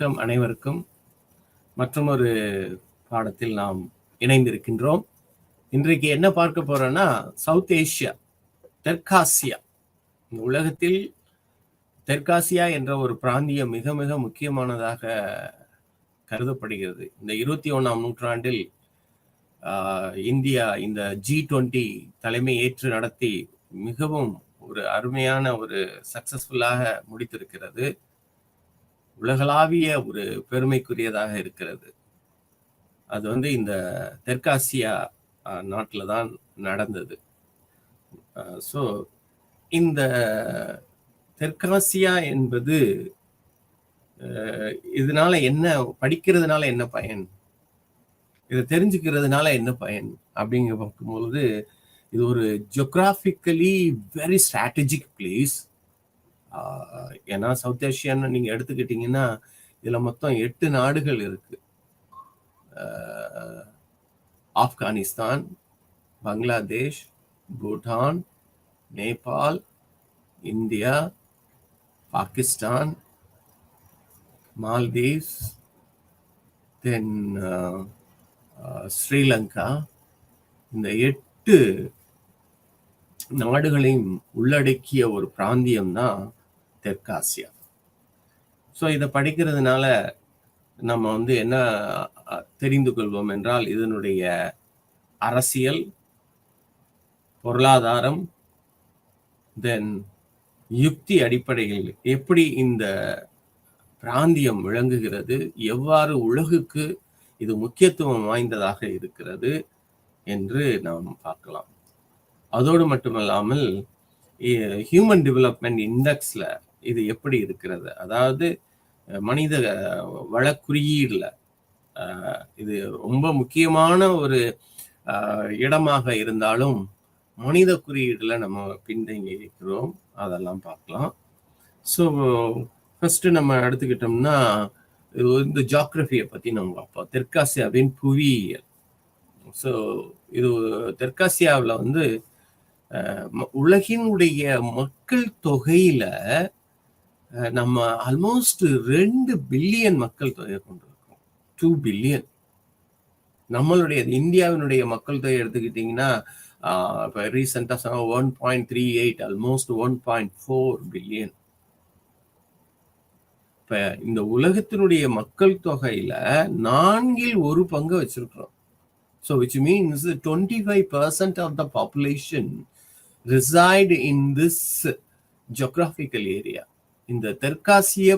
வணக்கம் அனைவருக்கும். மற்றொரு பாடத்தில் நாம் இணைந்திருக்கின்றோம். இன்றைக்கு என்ன பார்க்க போறோம்னா, சவுத் ஏசியா, தெற்காசியா. இந்த உலகத்தில் தெற்காசியா என்ற ஒரு பிராந்தியம் மிக மிக முக்கியமானதாக கருதப்படுகிறது. இந்த 21ஆம் நூற்றாண்டில் இந்தியா இந்த G20 தலைமை ஏற்று நடத்தி மிகவும் ஒரு அருமையான ஒரு சக்சஸ்ஃபுல்லாக முடித்திருக்கிறது. உலகளாவிய ஒரு பெருமைக்குரியதாக இருக்கிறது. அது இந்த தெற்காசியா நாட்டில் தான் நடந்தது. ஸோ இந்த தெற்காசியா என்பது இதனால என்ன, படிக்கிறதுனால என்ன பயன், இதை தெரிஞ்சுக்கிறதுனால என்ன பயன் அப்படிங்க பார்க்கும்பொழுது, இது ஒரு ஜியோகிராபிக்கலி வெரி ஸ்ட்ராட்டஜிக் பிளேஸ். ஏன்னா சவுத் ஏஷியான்னு நீங்க எடுத்துக்கிட்டீங்கன்னா இதுல மொத்தம் 8 நாடுகள் இருக்கு. ஆப்கானிஸ்தான், பங்களாதேஷ், பூட்டான், நேபாள், இந்தியா, பாகிஸ்தான், மால்தீவ்ஸ், தென் ஸ்ரீலங்கா. இந்த 8 நாடுகளையும் உள்ளடக்கிய ஒரு பிராந்தியம் தான் தெற்காசியா. ஸோ இதை படிக்கிறதுனால நம்ம என்ன தெரிந்து கொள்வோம் என்றால், இதனுடைய அரசியல், பொருளாதாரம், தென் யுக்தி அடிப்படையில் எப்படி இந்த பிராந்தியம் விளங்குகிறது, எவ்வாறு உலகுக்கு இது முக்கியத்துவம் வாய்ந்ததாக இருக்கிறது என்று நாம் பார்க்கலாம். அதோடு மட்டுமல்லாமல் ஹியூமன் டெவலப்மெண்ட் இண்டெக்ஸ்ல இது எப்படி இருக்கிறது, அதாவது மனித வள குறியீடுல இது ரொம்ப முக்கியமான ஒரு இடமாக இருந்தாலும் மனித குறியீடுல நம்ம பின்தங்கி இருக்கிறோம். அதெல்லாம் பார்க்கலாம். ஸோ ஃபர்ஸ்ட் நம்ம எடுத்துக்கிட்டோம்னா, இந்த ஜியோகிரபியை பத்தி நம்ம பார்ப்போம். தெற்காசியாவின் புவியியல். ஸோ இது தெற்காசியாவில் உலகினுடைய மக்கள் தொகையில நம்ம ஆல்மோஸ்ட் 2 பில்லியன் மக்கள் தொகை கொண்டிருக்கோம். 2 பில்லியன். நம்மளுடைய இந்தியாவினுடைய மக்கள் தொகை எடுத்துக்கிட்டீங்கன்னா இப்போ ரீசெண்டா 1.38, ஆல்மோஸ்ட் 1.4 பில்லியன். இப்ப இந்த உலகத்தினுடைய மக்கள் தொகையில 4ல் 1 பங்கு வச்சிருக்கிறோம். So which means 25% of the population reside in this geographical area. இந்த தெற்காசிய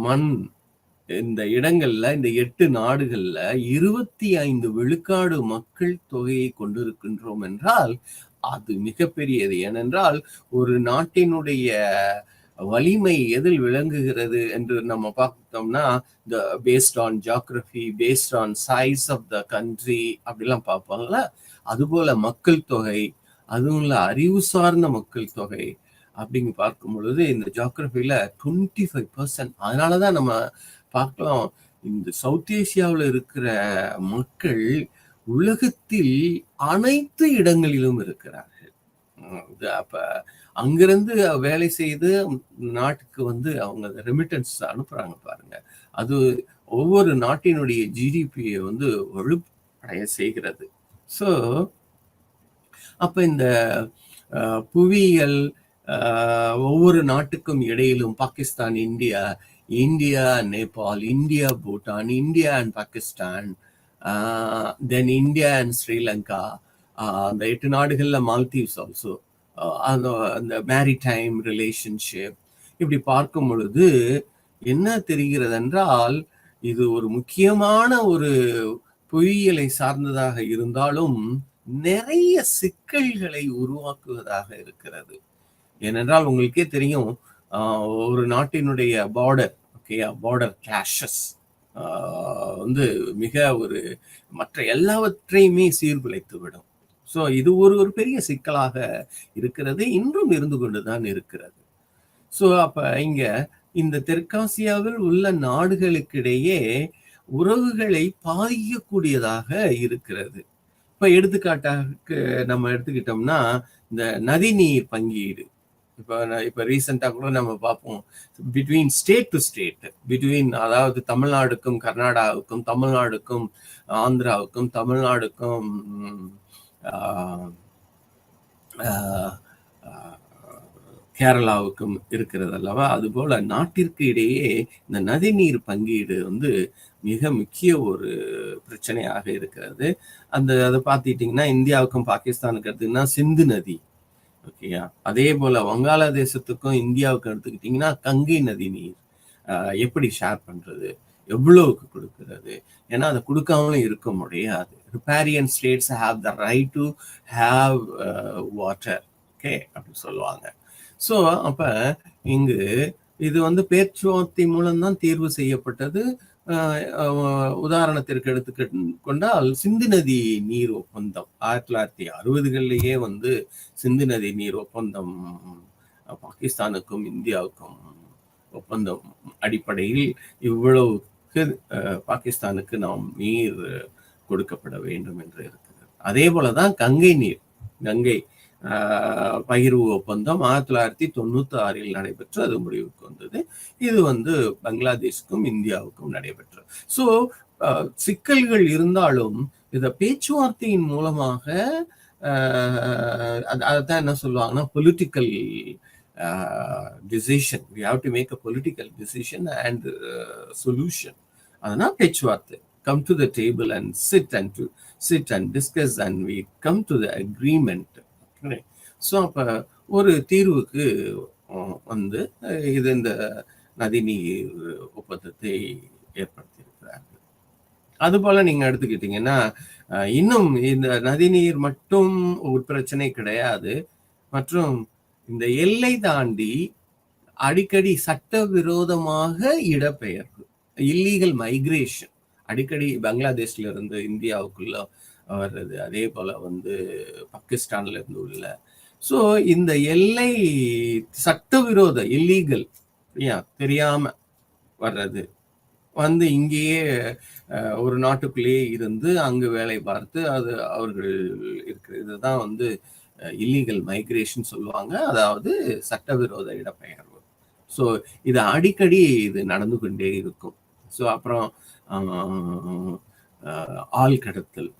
மண் இந்த இடங்கள்ல, இந்த 8 நாடுகள்ல 25 விழுக்காடு மக்கள் தொகையை கொண்டிருக்கின்றோம் என்றால் அது மிகப்பெரியது. ஏனென்றால் ஒரு நாட்டினுடைய வலிமை எதில் விளங்குகிறது என்று நம்ம பார்த்தோம்னா, இந்த based on geography, based on size of the country அப்படிலாம் பார்ப்பாங்கல்ல, அதுபோல மக்கள் தொகை, அதுவும் அறிவு சார்ந்த மக்கள் தொகை அப்படிங்க பார்க்கும் பொழுது இந்த ஜியோகிரபியில 25%. அதனாலதான் நம்ம பார்க்கலாம், இந்த சவுத் ஏசியாவில் இருக்கிற மக்கள் உலகத்தில் அனைத்து இடங்களிலும் இருக்கிறார்கள். அப்ப அங்கிருந்து வேலை செய்து நாட்டுக்கு அவங்க ரெமிட்டன்ஸ் அனுப்புறாங்க பாருங்க. அது ஒவ்வொரு நாட்டினுடைய ஜிடிபியை வலுப்படைய செய்கிறது. ஸோ அப்ப இந்த புவியியல் ஒவ்வொரு நாட்டுக்கும் இடையிலும் Pakistan, India, India Nepal, India Bhutan, India and Pakistan, then India and Sri Lanka, அந்த 8 நாடுகள்ல மால்தீவ்ஸ் ஆல்சோ, அந்த மேரிடைம் ரிலேஷன்ஷிப். இப்படி பார்க்கும் பொழுது என்ன தெரிகிறது என்றால், இது ஒரு முக்கியமான ஒரு புவியியலை சார்ந்ததாக இருந்தாலும் நிறைய சிக்கல்களை உருவாக்குவதாக இருக்கிறது. ஏனென்றால் உங்களுக்கே தெரியும், ஒரு நாட்டினுடைய பார்டர் கிளாஷஸ் மிக ஒரு மற்ற எல்லாவற்றையுமே சீர்குலைத்து விடும். ஸோ இது ஒரு பெரிய சிக்கலாக இருக்கிறது, இன்றும் இருந்து கொண்டுதான் இருக்கிறது. ஸோ அப்ப இந்த தெற்காசியாவில் உள்ள நாடுகளுக்கிடையே உறவுகளை பாதிக்கக்கூடியதாக இருக்கிறது. இப்ப எடுத்துக்காட்டாக நம்ம எடுத்துக்கிட்டோம்னா, இந்த நதிநீர் பங்கீடு. இப்போ ரீசெண்டா கூட நம்ம பார்ப்போம், between state to state, between அதாவது தமிழ்நாடுக்கும் கர்நாடகாவுக்கும், தமிழ்நாடுக்கும் ஆந்திராவுக்கும், தமிழ்நாடுக்கும் கேரளாவுக்கும் இருக்கிறது அல்லவா, அதுபோல நாட்டிற்கு இடையே இந்த நதிநீர் பங்கீடு வந்து மிக முக்கிய ஒரு பிரச்சனையாக இருக்கிறது. அதை பார்த்துக்கிட்டிங்கன்னா இந்தியாவுக்கும் பாகிஸ்தானுக்கு எடுத்துக்கிட்டீங்கன்னா சிந்து நதி, ஓகேயா. அதே போல வங்காளதேசத்துக்கும் இந்தியாவுக்கும் எடுத்துக்கிட்டிங்கன்னா கங்கை நதி நீர் எப்படி ஷேர் பண்றது, எவ்வளவுக்கு கொடுக்கறது, ஏன்னா அதை கொடுக்காமலும் இருக்க முடியாது. Riparian states have the right to have water, okay அப்படி சொல்லுவாங்க. ஸோ அப்ப இங்கு இது வந்து பேச்சுவார்த்தை மூலம்தான் தீர்வு செய்யப்பட்டது. உதாரணத்திற்கு எடுத்துக்கொண்டால் சிந்து நதி நீர் ஒப்பந்தம் 1960களிலேயே வந்து சிந்து நதி நீர் ஒப்பந்தம் பாகிஸ்தானுக்கும் இந்தியாவுக்கும் ஒப்பந்தம் அடிப்படையில் இவ்வளவுக்கு பாகிஸ்தானுக்கு நாம் நீர் கொடுக்கப்பட வேண்டும் என்று இருக்கிறது. அதே போலதான் கங்கை பகிர்வு ஒப்பந்தம் 1996 நடைபெற்று அது முடிவுக்கு வந்தது. இது வந்து பங்களாதேஷுக்கும் இந்தியாவுக்கும் நடைபெற்றது. ஸோ சிக்கல்கள் இருந்தாலும் இத பேச்சுவார்த்தையின் மூலமாக அதான் என்ன சொல்லுவாங்கன்னா political decision, we have to make a political decision and solution. அதனால் பேச்சுவார்த்தை, come to the table and sit and discuss and we come to the agreement. So அப்ப ஒரு தீர்வுக்கு வந்து இது இந்த நதிநீர் ஒப்பந்தத்தை ஏற்படுத்தியிருக்கிறார்கள். அதுபோல நீங்க எடுத்துக்கிட்டீங்கன்னா இன்னும் இந்த நதிநீர் மட்டும் ஒரு பிரச்சனை கிடையாது, மற்றும் இந்த எல்லை தாண்டி அடிக்கடி சட்டவிரோதமாக இடப்பெயர்வு, இல்லீகல் மைக்ரேஷன் அடிக்கடி பங்களாதேஷ்ல இருந்து இந்தியாவுக்குள்ள வர்றது, அதே போல வந்து பாகிஸ்தான்ல இருந்து உள்ள. ஸோ இந்த எல்லை சட்டவிரோத இல்லீகல் தெரியாம வர்றது வந்து இங்கேயே ஒரு நாட்டுக்குள்ளேயே இருந்து அங்கு வேலை பார்த்து அது அவர்கள் இருக்கிற இதுதான் வந்து இல்லீகல் மைக்ரேஷன் சொல்லுவாங்க, அதாவது சட்டவிரோத இடப்பெயர்வு. ஸோ இது அடிக்கடி இது நடந்து கொண்டே இருக்கும். ஸோ அப்புறம் ஆள் கடத்தல்,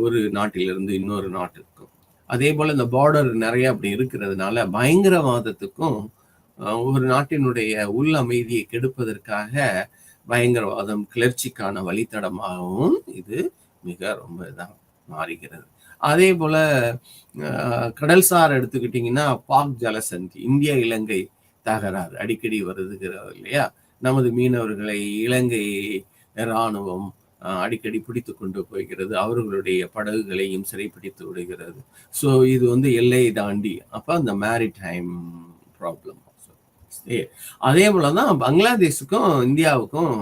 ஒரு நாட்டிலிருந்து இன்னொரு நாட்டிற்கும். அதே போல இந்த பார்டர் நிறைய அப்படி இருக்கிறதுனால பயங்கரவாதத்துக்கும் ஒரு நாட்டினுடைய உள் அமைதியை கெடுப்பதற்காக பயங்கரவாதம் கிளர்ச்சிக்கான வழித்தடமாகவும் இது மிக ரொம்ப இதாக மாறுகிறது. அதே போல கடல்சார் எடுத்துக்கிட்டிங்கன்னா பாக் ஜலசந்தி, இந்திய இலங்கை தகராறு அடிக்கடி வருதுகிறது இல்லையா. நமது மீனவர்களை இலங்கை இராணுவம் அடிக்கடி பிடித்து கொண்டு போகிறது, அவர்களுடைய படகுகளையும் சிறைப்பிடித்து விடுகிறது. ஸோ இது வந்து எல்லை தாண்டி அப்போ அந்த மேரிடைம் ப்ராப்ளம். அதே போலதான் பங்களாதேஷுக்கும் இந்தியாவுக்கும்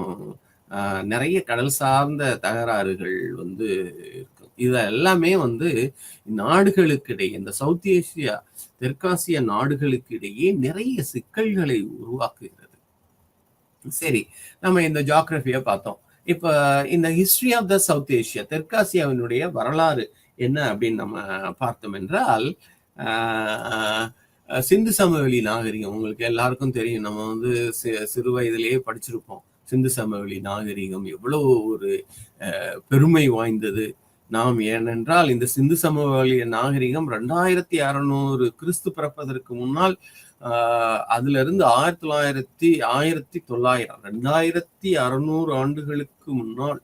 நிறைய கடல் சார்ந்த தகராறுகள் வந்து இருக்கும். இது எல்லாமே வந்து நாடுகளுக்கிடையே, இந்த சவுத் ஏசியா தெற்காசிய நாடுகளுக்கு இடையே நிறைய சிக்கல்களை உருவாக்குகிறது. சரி, நம்ம இந்த ஜியோகிராஃபியை பார்த்தோம். இப்ப இந்த history of the South Asia, தெற்காசியாவினுடைய வரலாறு என்ன அப்படின்னு நம்ம பார்த்தோம் என்றால், சிந்து சமவெளி நாகரிகம் உங்களுக்கு எல்லாருக்கும் தெரியும். நம்ம வந்து சிறு வயதிலேயே படிச்சிருப்போம். சிந்து சமவெளி நாகரிகம் எவ்வளவு ஒரு பெருமை வாய்ந்தது நாம். ஏனென்றால் இந்த சிந்து சமவெளி நாகரிகம் 2600 கிறிஸ்து பிறப்பதற்கு முன்னால், அதுல இருந்து 2600 ஆண்டுகளுக்கு முன்னால்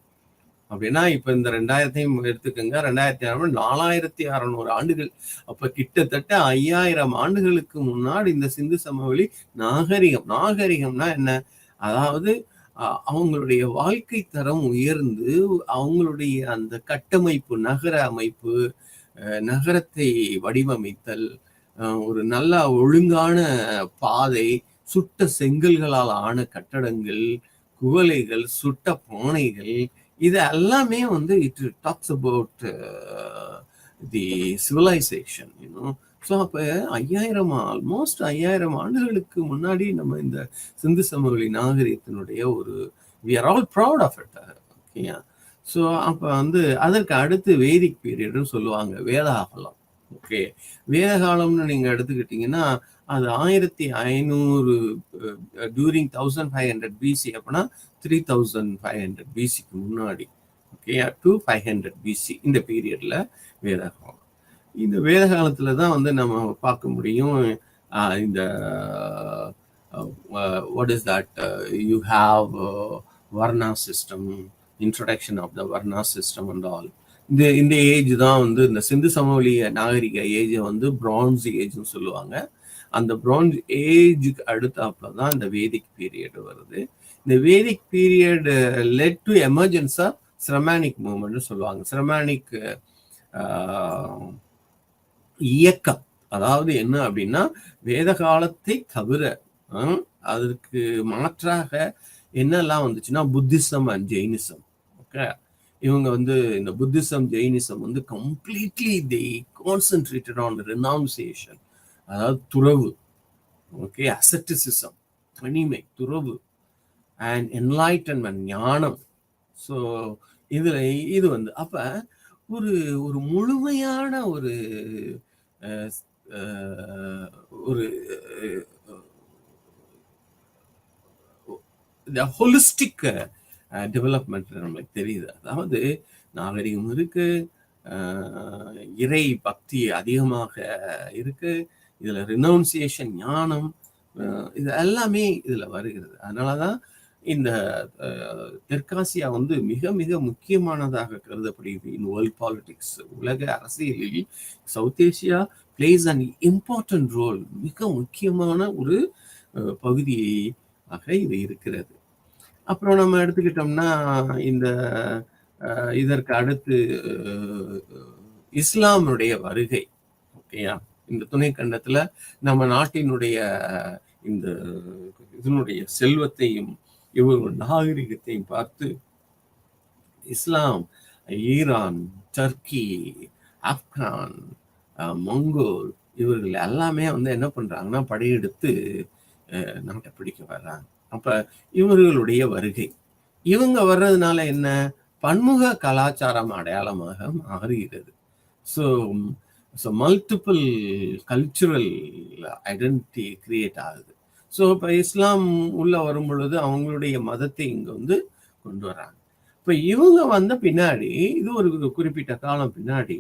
அப்படின்னா, இப்ப இந்த 2000 எடுத்துக்கோங்க, 2600 4600 ஆண்டுகள். அப்ப கிட்டத்தட்ட 5000 ஆண்டுகளுக்கு முன்னாடி இந்த சிந்து சமவெளி நாகரிகம்னா என்ன, அதாவது அவங்களுடைய வாழ்க்கை தரம் உயர்ந்து அவங்களுடைய அந்த கட்டமைப்பு, நகர அமைப்பு, நகரத்தை வடிவமைத்தல், ஒரு நல்ல ஒழுங்கான பாதை, சுட்ட செங்கல்களால் ஆன கட்டடங்கள், குவளைகள், சுட்ட பானைகள், இது எல்லாமே வந்து it talks about the civilisation. So அப்போ ஆல்மோஸ்ட் 5000 ஆண்டுகளுக்கு முன்னாடி நம்ம இந்த சிந்து சமவெளி நாகரிகத்தினுடைய ஒரு we are all proud of it. ஓகேயா. ஸோ அப்போ வந்து அதற்கு அடுத்து வேதிக் பீரியட்னு சொல்லுவாங்க, வேதாகலம். ஓகே, வேத காலம்னு நீங்க எடுத்துக்கிட்டீங்கன்னா அது 1500 டியூரிங் 1500 பிசி, அப்படின்னா 3500 பிசிக்கு முன்னாடி, ஓகே, டு 500 பிசி, இந்த பீரியட்ல வேத காலம். இந்த வேத காலத்துல தான் வந்து நம்ம பார்க்க முடியும் இந்த what is that, you have varna system, introduction of the varna system and all. இந்த ஏஜ் தான் வந்து இந்த சிந்து சமவெளிய நாகரிக ஏஜை வந்து பிரான்ஸ் ஏஜ்னு சொல்லுவாங்க. அந்த பிரான்ஸ் ஏஜுக்கு அடுத்தாப்புல தான் இந்த வேதிக் பீரியட் வருது. இந்த Vedic period led to emergence of Shramanic movement சொல்லுவாங்க. சிரமானிக் இயக்கம், அதாவது என்ன அப்படின்னா வேத காலத்தை தவிர அதற்கு மாற்றாக என்னெல்லாம் வந்துச்சுன்னா புத்திசம் அண்ட் ஜெயினிசம். ஓகே, இவங்க வந்து இந்த புத்திசம் ஜெயினிசம் வந்து கம்ப்ளீட்லி தே கான்சென்ட்ரேட்டட் ஆன் ரெனவுன்சியேஷன், அதாவது துறவு, ஓகே, அசெட்டிசிசம், தனிமை, துறவு, அண்ட் என்லைட்டன்மெண்ட், ஞானம். ஸோ இதுல இது வந்து அப்ப ஒரு ஒரு முழுமையான ஒரு ஒரு ஹோலிஸ்டிக் டெவலப்மெண்ட் நம்மளுக்கு தெரியுது. அதாவது நாகரிகம் இருக்கு, இறை பக்தி அதிகமாக இருக்கு, இதுல ரினவுன்சியேஷன், ஞானம், இது எல்லாமே இதுல வருகிறது. அதனாலதான் இந்த தெற்காசியா வந்து மிக மிக முக்கியமானதாக கருதப்படுகிறது இன் வேர்ல்ட் பாலிடிக்ஸ். உலக அரசியலில் South Asia plays an important role, மிக முக்கியமான ஒரு பகுதியாக இது இருக்கிறது. அப்புறம் நம்ம எடுத்துக்கிட்டோம்னா இந்த இதற்கு அடுத்து இஸ்லாமுடைய வருகை, ஓகேயா, இந்த துணைக்கண்டத்துல நம்ம நாட்டினுடைய இந்த இதனுடைய செல்வத்தையும் இவர்கள் நாகரிகத்தையும் பார்த்து இஸ்லாம், ஈரான், டர்க்கி, ஆப்கான், மங்கோல் இவர்கள் எல்லாமே வந்து என்ன பண்றாங்கன்னா படையெடுத்து நாட்டை பிடிக்க வர்றாங்க. அப்ப இவர்களுடைய வருகை, இவங்க வர்றதுனால என்ன, பன்முக கலாச்சாரம் அடையாளமாக மாறுகிறது. So so multiple cultural identity create ஆகுது. ஸோ இப்போ இஸ்லாம் உள்ள வரும் பொழுது அவங்களுடைய மதத்தை இங்க வந்து கொண்டு வர்றாங்க. இப்போ இவங்க வந்த பின்னாடி, இது ஒரு குறிப்பிட்ட காலம் பின்னாடி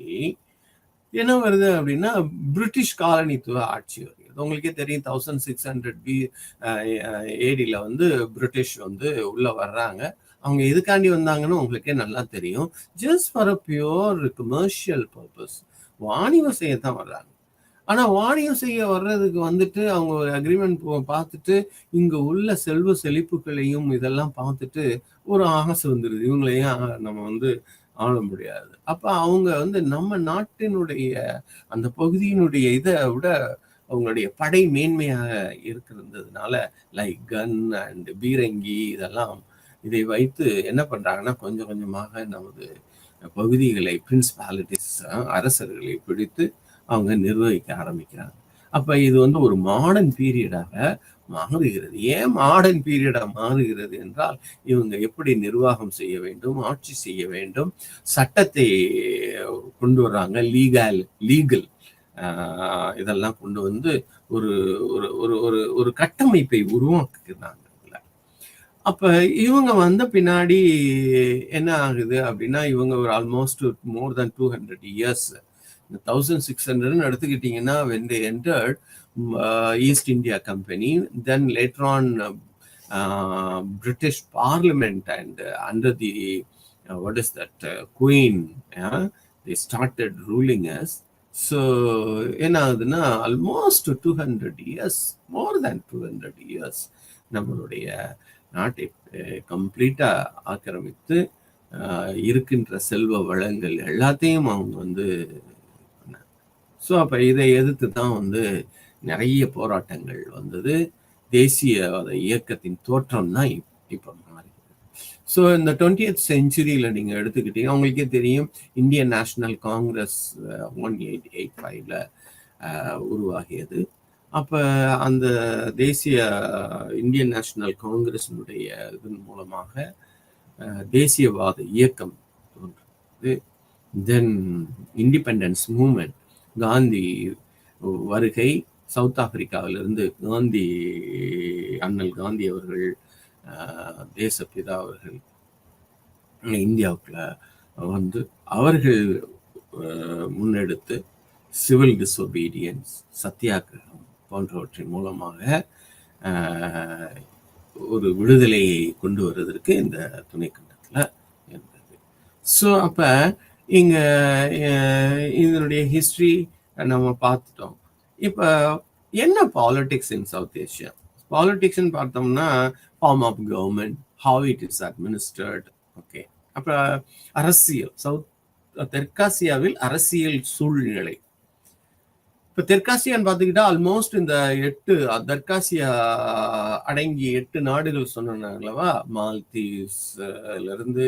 என்ன வருது அப்படின்னா பிரிட்டிஷ் காலனித்துவ ஆட்சி வருகிறது. உங்களுக்கே தெரியும் 1600 AD வந்து பிரிட்டிஷ் வந்து உள்ள வர்றாங்க. அவங்க எதுக்காண்டி வந்தாங்கன்னு உங்களுக்கே நல்லா தெரியும். Just for a pure commercial purpose, வாணிபம் செய்யத்தான் வர்றாங்க. ஆனா வாணிபம் செய்ய வர்றதுக்கு வந்துட்டு அவங்க ஒரு அக்ரிமெண்ட் பார்த்துட்டு இங்க உள்ள செல்வ செழிப்புகளையும் இதெல்லாம் பார்த்துட்டு ஒரு ஆசை வந்துருது, இவங்களையும் நம்ம வந்து ஆள முடியாது. அப்ப அவங்க வந்து நம்ம நாட்டினுடைய அந்த பகுதியினுடைய இதை விட அவங்களுடைய படை மேன்மையாக இருக்கிறதுனால லைக் கன் அண்ட் பீரங்கி இதெல்லாம் இதை வைத்து என்ன பண்றாங்கன்னா கொஞ்சம் கொஞ்சமாக நமது பகுதிகளை, பிரின்சிபாலிட்டிஸ், அரசர்களை பிடித்து அவங்க நிர்வகிக்க ஆரம்பிக்கிறாங்க. அப்ப இது வந்து ஒரு மாடர்ன் பீரியடாக மாறுகிறது. ஏன் மாடர்ன் பீரியடா மாறுகிறது என்றால் இவங்க எப்படி நிர்வாகம் செய்ய வேண்டும், ஆட்சி செய்ய வேண்டும், சட்டத்தை கொண்டு வர்றாங்க, லீகல் இதெல்லாம் கொண்டு வந்து ஒரு ஒரு ஒரு கட்டமைப்பை உருவாக்குகிறாங்க. அப்ப இவங்க வந்த பின்னாடி என்ன ஆகுது அப்படின்னா இவங்க ஒரு ஆல்மோஸ்ட் மோர் தென் 200 years, 1600 எடுத்துக்கிட்டீங்கன்னா when they entered East India Company, then later on British Parliament and under the what is that Queen, they started ruling us. So என்ன ஆகுதுன்னா almost 200 years, more than 200 years நம்மளுடைய நாட்டை கம்ப்ளீட்டா ஆக்கிரமித்து இருக்கின்ற செல்வ வளங்கள் எல்லாத்தையும் அவங்க வந்து. ஸோ அப்ப இதை எதிர்த்து தான் வந்து நிறைய போராட்டங்கள் வந்தது. தேசியவாத இயக்கத்தின் தோற்றம் தான் இப்ப மாறி. ஸோ இந்த 20th centuryல நீங்க எடுத்துக்கிட்டீங்கன்னா உங்களுக்கே தெரியும் இந்தியன் நேஷனல் காங்கிரஸ் 1885ல உருவாகியது. அப்ப அந்த தேசிய இந்தியன் நேஷனல் காங்கிரஸினுடைய இதன் மூலமாக தேசியவாத இயக்கம் தோன்றுது. தென் இண்டிபெண்டன்ஸ் மூவ்மெண்ட் காந்தி வருகை, சவுத் ஆப்பிரிக்காவிலிருந்து காந்தி, அண்ணல் காந்தி அவர்கள், தேசப்பிதா அவர்கள் இந்தியாவுக்குள்ள வந்து அவர்கள் முன்னெடுத்து சிவில் டிசொபீடியன்ஸ், சத்தியாகிரகம் போன்றவற்றின் மூலமாக ஒரு விடுதலையை கொண்டு வருவதற்கு இந்த துணைக்கண்டத்தில் இருந்தது. ஸோ அப்போ இங்கே இதனுடைய ஹிஸ்ட்ரி நம்ம பார்த்துட்டோம். இப்போ என்ன பாலிடிக்ஸ் இன் சவுத் ஏஷியா? பாலிடிக்ஸ்ன்னு பார்த்தோம்னா form of government, how it is administered. Okay, அப்புறம் அரசியல், தெற்காசியாவில் அரசியல் சூழ்நிலை. இப்போ தெற்காசியான்னு பார்த்துக்கிட்டா ஆல்மோஸ்ட் இந்த 8 தெற்காசியா அடங்கி 8 நாடுகள் சொன்னாங்களவா, மால்தீவ்ஸ்ல இருந்து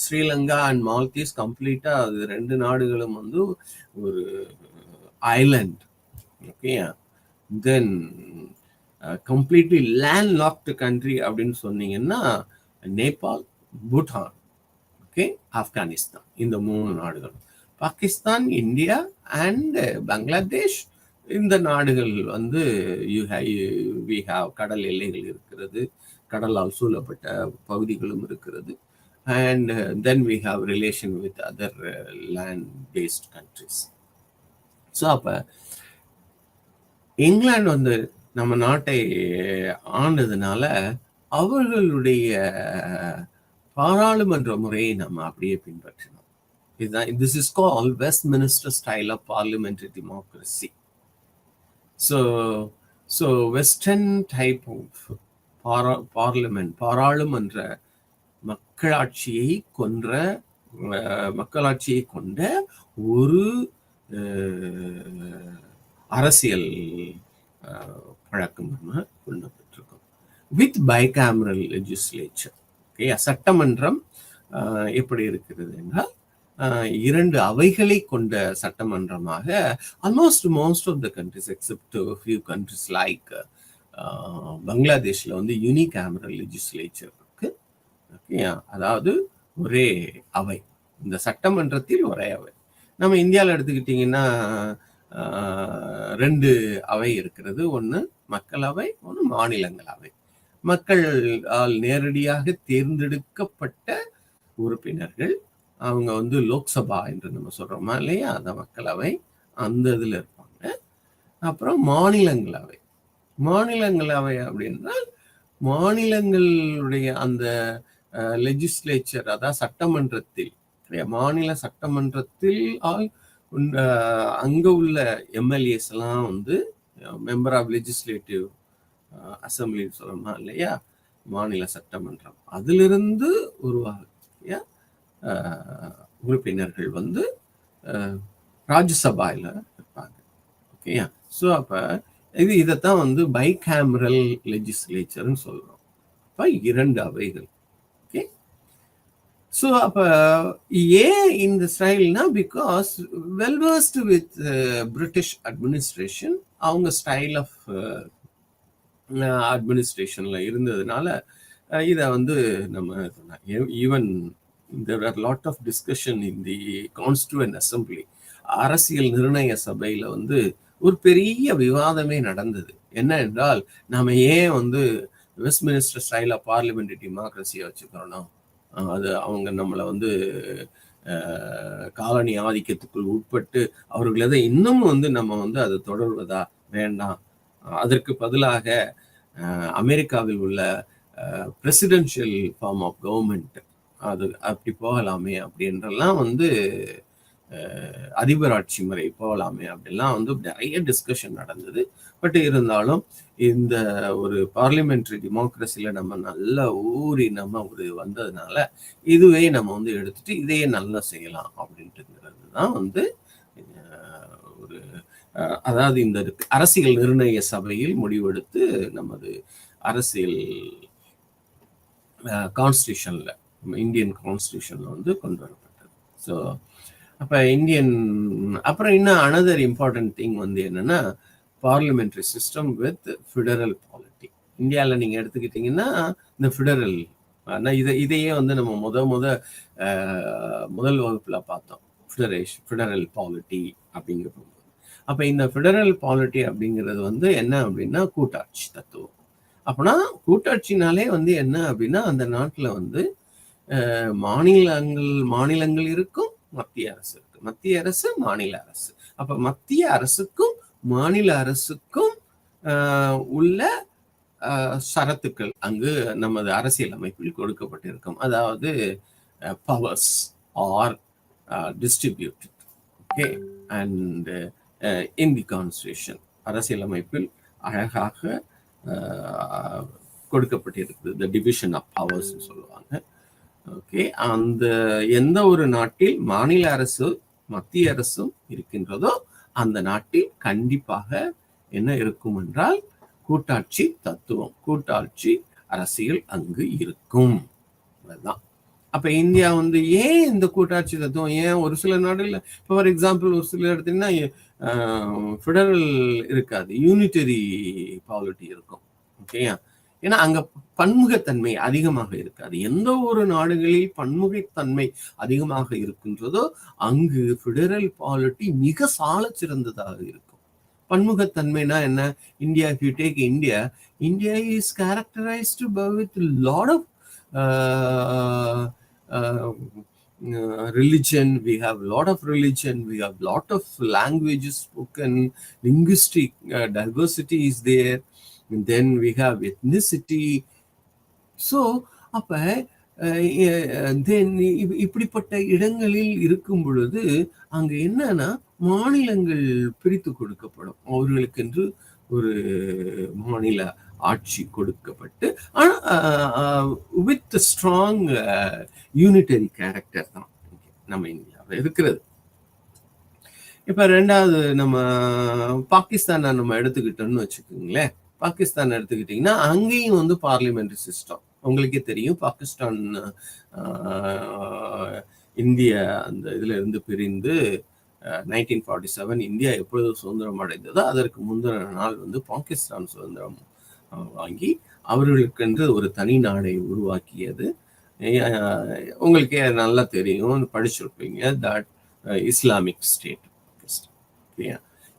ஸ்ரீலங்கா அண்ட் மால்தீவ்ஸ் கம்ப்ளீட்டா அது 2 நாடுகளும் வந்து ஒரு ஐலண்ட். ஓகே, தென் கம்ப்ளீட்லி லேண்ட் லாக்டு கண்ட்ரி அப்படின்னு சொன்னீங்கன்னா நேபாள், பூட்டான், ஓகே, ஆப்கானிஸ்தான், இந்த 3 நாடுகளும். பாகிஸ்தான், இந்தியா அண்ட் பங்களாதேஷ், இந்த நாடுகள் வந்து வி ஹாவ் கடல் எல்லைகள் இருக்கிறது, கடலால் சூழப்பட்ட பகுதிகளும் இருக்கிறது. And then we have relation with other land based countries. So அப்போ இங்கிலாந்து வந்து நம்ம நாட்டை ஆண்டதுனால அவர்களுடைய பாராளுமன்ற முறையை நம்ம அப்படியே பின்பற்றினோம். இதுதான், this is called Westminster style of parliamentary democracy. So Western type of parliament, பாராளுமன்ற மக்களாட்சியை கொண்ட ஒரு அரசியல் பழக்கம் நம்ம கொண்டு வந்துருக்கோம். With பைகாமரல் legislature. ஓகே, சட்டமன்றம் எப்படி இருக்கிறது என்றால் 2 அவைகளை கொண்ட சட்டமன்றமாக almost most of the countries except few countries like பங்களாதேஷ்ல வந்து யூனிகேமரல் லெஜிஸ்லேச்சர் இருக்கு. ஓகே, அதாவது ஒரே அவை, இந்த சட்டமன்றத்தில் ஒரே அவை. நம்ம இந்தியாவில் எடுத்துக்கிட்டிங்கன்னா 2 அவை இருக்கிறது, ஒன்று மக்களவை, ஒன்று மாநிலங்களவை. மக்களால் நேரடியாக தேர்ந்தெடுக்கப்பட்ட உறுப்பினர்கள், அவங்க வந்து லோக்சபா என்று நம்ம சொல்றோமா இல்லையா, அந்த மக்களவை, அந்த இதுல இருப்பாங்க. அப்புறம் மாநிலங்களவை. மாநிலங்களவை அப்படின்னால் மாநிலங்களுடைய அந்த லெஜிஸ்லேச்சர், அதாவது சட்டமன்றத்தில், மாநில சட்டமன்றத்தில் அங்க உள்ள எம்எல்ஏஸ் எல்லாம் வந்து மெம்பர் ஆஃப் லெஜிஸ்லேட்டிவ் அசம்பிளி சொல்லணுமா இல்லையா, மாநில சட்டமன்றம், அதிலிருந்து உருவாக உறுப்பினர்கள் வந்து ராஜ்யசபாயில் இருப்பாங்க. ஓகேயா, ஸோ அப்போ இதைத்தான் வந்து பைகேமரல் லெஜிஸ்லேச்சர்னு சொல்றோம். அப்போ 2 அவைகள். ஓகே, ஸோ அப்போ ஏன் இந்த ஸ்டைல்னா, பிகாஸ் வெல்வர்ஸ்டு வித் பிரிட்டிஷ் அட்மினிஸ்ட்ரேஷன், அவங்க ஸ்டைல் ஆஃப் அட்மினிஸ்ட்ரேஷன்ல இருந்ததுனால இதை வந்து நம்ம even there are lot of discussion in the constituent assembly, அரசியல் நிர்ணய சபையில வந்து ஒரு பெரிய விவாதமே நடந்தது. என்ன என்றால், நாம ஏன் வந்து வெஸ்ட்மினிஸ்டர் ஸ்டைல் ஆஃப் பார்லிமெண்டரி டெமோக்ரஸியை வச்சுக்கிறோம், அது அவங்க நம்மளை வந்து காலனி ஆதிக்கத்துக்குள் உட்பட்டு அவர்களதை இன்னும் வந்து நம்ம வந்து அதை தொடர்வதா வேண்டாம், அதற்கு பதிலாக அமெரிக்காவில் உள்ள பிரசிடென்ஷியல் ஃபார்ம் ஆஃப் கவர்மெண்ட் அது அப்படி போகலாமே அப்படின்றலாம் வந்து அதிபர் ஆட்சி முறை போகலாமே அப்படிலாம் வந்து நிறைய டிஸ்கஷன் நடந்தது. பட் இருந்தாலும் இந்த ஒரு பார்லிமெண்ட்ரி டெமோக்ரஸியில் நம்ம நல்லா ஊறி நம்ம ஒரு வந்ததுனால இதுவே நம்ம வந்து எடுத்துட்டு இதையே நல்லா செய்யலாம் அப்படின்ட்டுங்கிறது தான் வந்து ஒரு அதாவது இந்த அரசியல் நிர்ணய சபையில் முடிவெடுத்து நமது அரசியல் கான்ஸ்டியூஷன்ல, இந்தியன் கான்ஸ்டியூஷன்ல வந்து கொண்டு வரப்பட்டது. ஸோ அப்போ அப்புறம் இன்னும் அனதர் இம்பார்ட்டன்ட் திங் வந்து என்னன்னா, பார்லிமெண்ட்ரி சிஸ்டம் வித் ஃபிடரல் பாலிட்டி. இந்தியாவில் நீங்கள் எடுத்துக்கிட்டிங்கன்னா இந்த ஃபிடரல், ஆனால் இதையே வந்து நம்ம முதல் வகுப்பில் பார்த்தோம். ஃபிடரல் பாலிட்டி அப்படிங்கிறது. அப்ப இந்த ஃபெடரல் பாலிட்டி அப்படிங்கிறது வந்து என்ன அப்படின்னா கூட்டாட்சி தத்துவம். அப்பனா கூட்டாட்சினாலே வந்து என்ன அப்படின்னா அந்த நாட்டுல வந்து மாநிலங்கள் இருக்கும், மத்திய அரசு இருக்கு. மத்திய அரசு, மாநில அரசு. அப்ப மத்திய அரசுக்கும் மாநில அரசுக்கும் உள்ள சரத்துக்கள் அங்கு நமது அரசியல் அமைப்பில் கொடுக்கப்பட்டிருக்கும். அதாவது powers R distributed. Okay, and in the constitution அரசியல் அமைப்பில் அழகாக கொடுக்கப்பட்டிருக்குது. த டிவிஷன் ஆஃப் பவர்ஸ் சொல்லுவாங்க. ஓகே, அந்த எந்த ஒரு நாட்டில் மாநில அரசு மத்திய அரசும் இருக்கின்றதோ அந்த நாட்டில் கண்டிப்பாக என்ன இருக்கும் என்றால் கூட்டாட்சி தத்துவம், கூட்டாட்சி அரசியல் அங்கு இருக்கும். அதுதான். அப்ப இந்தியா வந்து ஏன் இந்த கூட்டாட்சி தத்துவம், ஏன் ஒரு சில நாடுகள்ல இப்போ ஃபார் எக்ஸாம்பிள் ஒரு சில எடுத்தீங்கன்னா ஃபெடரல் இருக்காது, யூனிட்டரி பாலிட்டி இருக்கும். ஓகேயா, ஏன்னா அங்க பன்முகத்தன்மை அதிகமாக இருக்காது. எந்த ஒரு நாடுகளில் பன்முகத்தன்மை அதிகமாக இருக்கின்றதோ அங்கு ஃபெடரல் பாலிட்டி மிக சால சிறந்ததாக இருக்கும். பன்முகத்தன்மைனா என்ன? India, if you take India is characterized with a lot of religion. We have a lot of religion, we have a lot of languages spoken, linguistic diversity is there, and then we have ethnicity. So அப்ப இப்படிப்பட்ட இடங்களில் இருக்கும் பொழுது அங்க என்னன்னா மாநிலங்கள் பிரித்து கொடுக்கப்படும். அவர்களுக்கென்று ஒரு மாநில ஆட்சி கொடுக்கப்பட்டு வித் ஸ்ட்ராங் யூனிட்டரி கேரக்டர் தான் நம்ம இந்தியாவில் இருக்கிறது. இப்ப ரெண்டாவது நம்ம பாகிஸ்தானை நம்ம எடுத்துக்கிட்டோம்னு வச்சுக்கோங்களேன். பாகிஸ்தான் எடுத்துக்கிட்டீங்கன்னா அங்கேயும் வந்து பார்லிமெண்டரி சிஸ்டம். உங்களுக்கே தெரியும், பாகிஸ்தான் இந்திய அந்த இதுல இருந்து பிரிந்து 1947 இந்தியா எப்பொழுது சுதந்திரம் அடைந்ததோ அதற்கு முந்தின நாள் வந்து பாகிஸ்தான் சுதந்திரம் வாங்கி அவர்களுக்கென்று ஒரு தனி நாடை உருவாக்கியது. உங்களுக்கே நல்லா தெரியும், படிச்சிருப்பீங்க, தட் இஸ்லாமிக் ஸ்டேட்.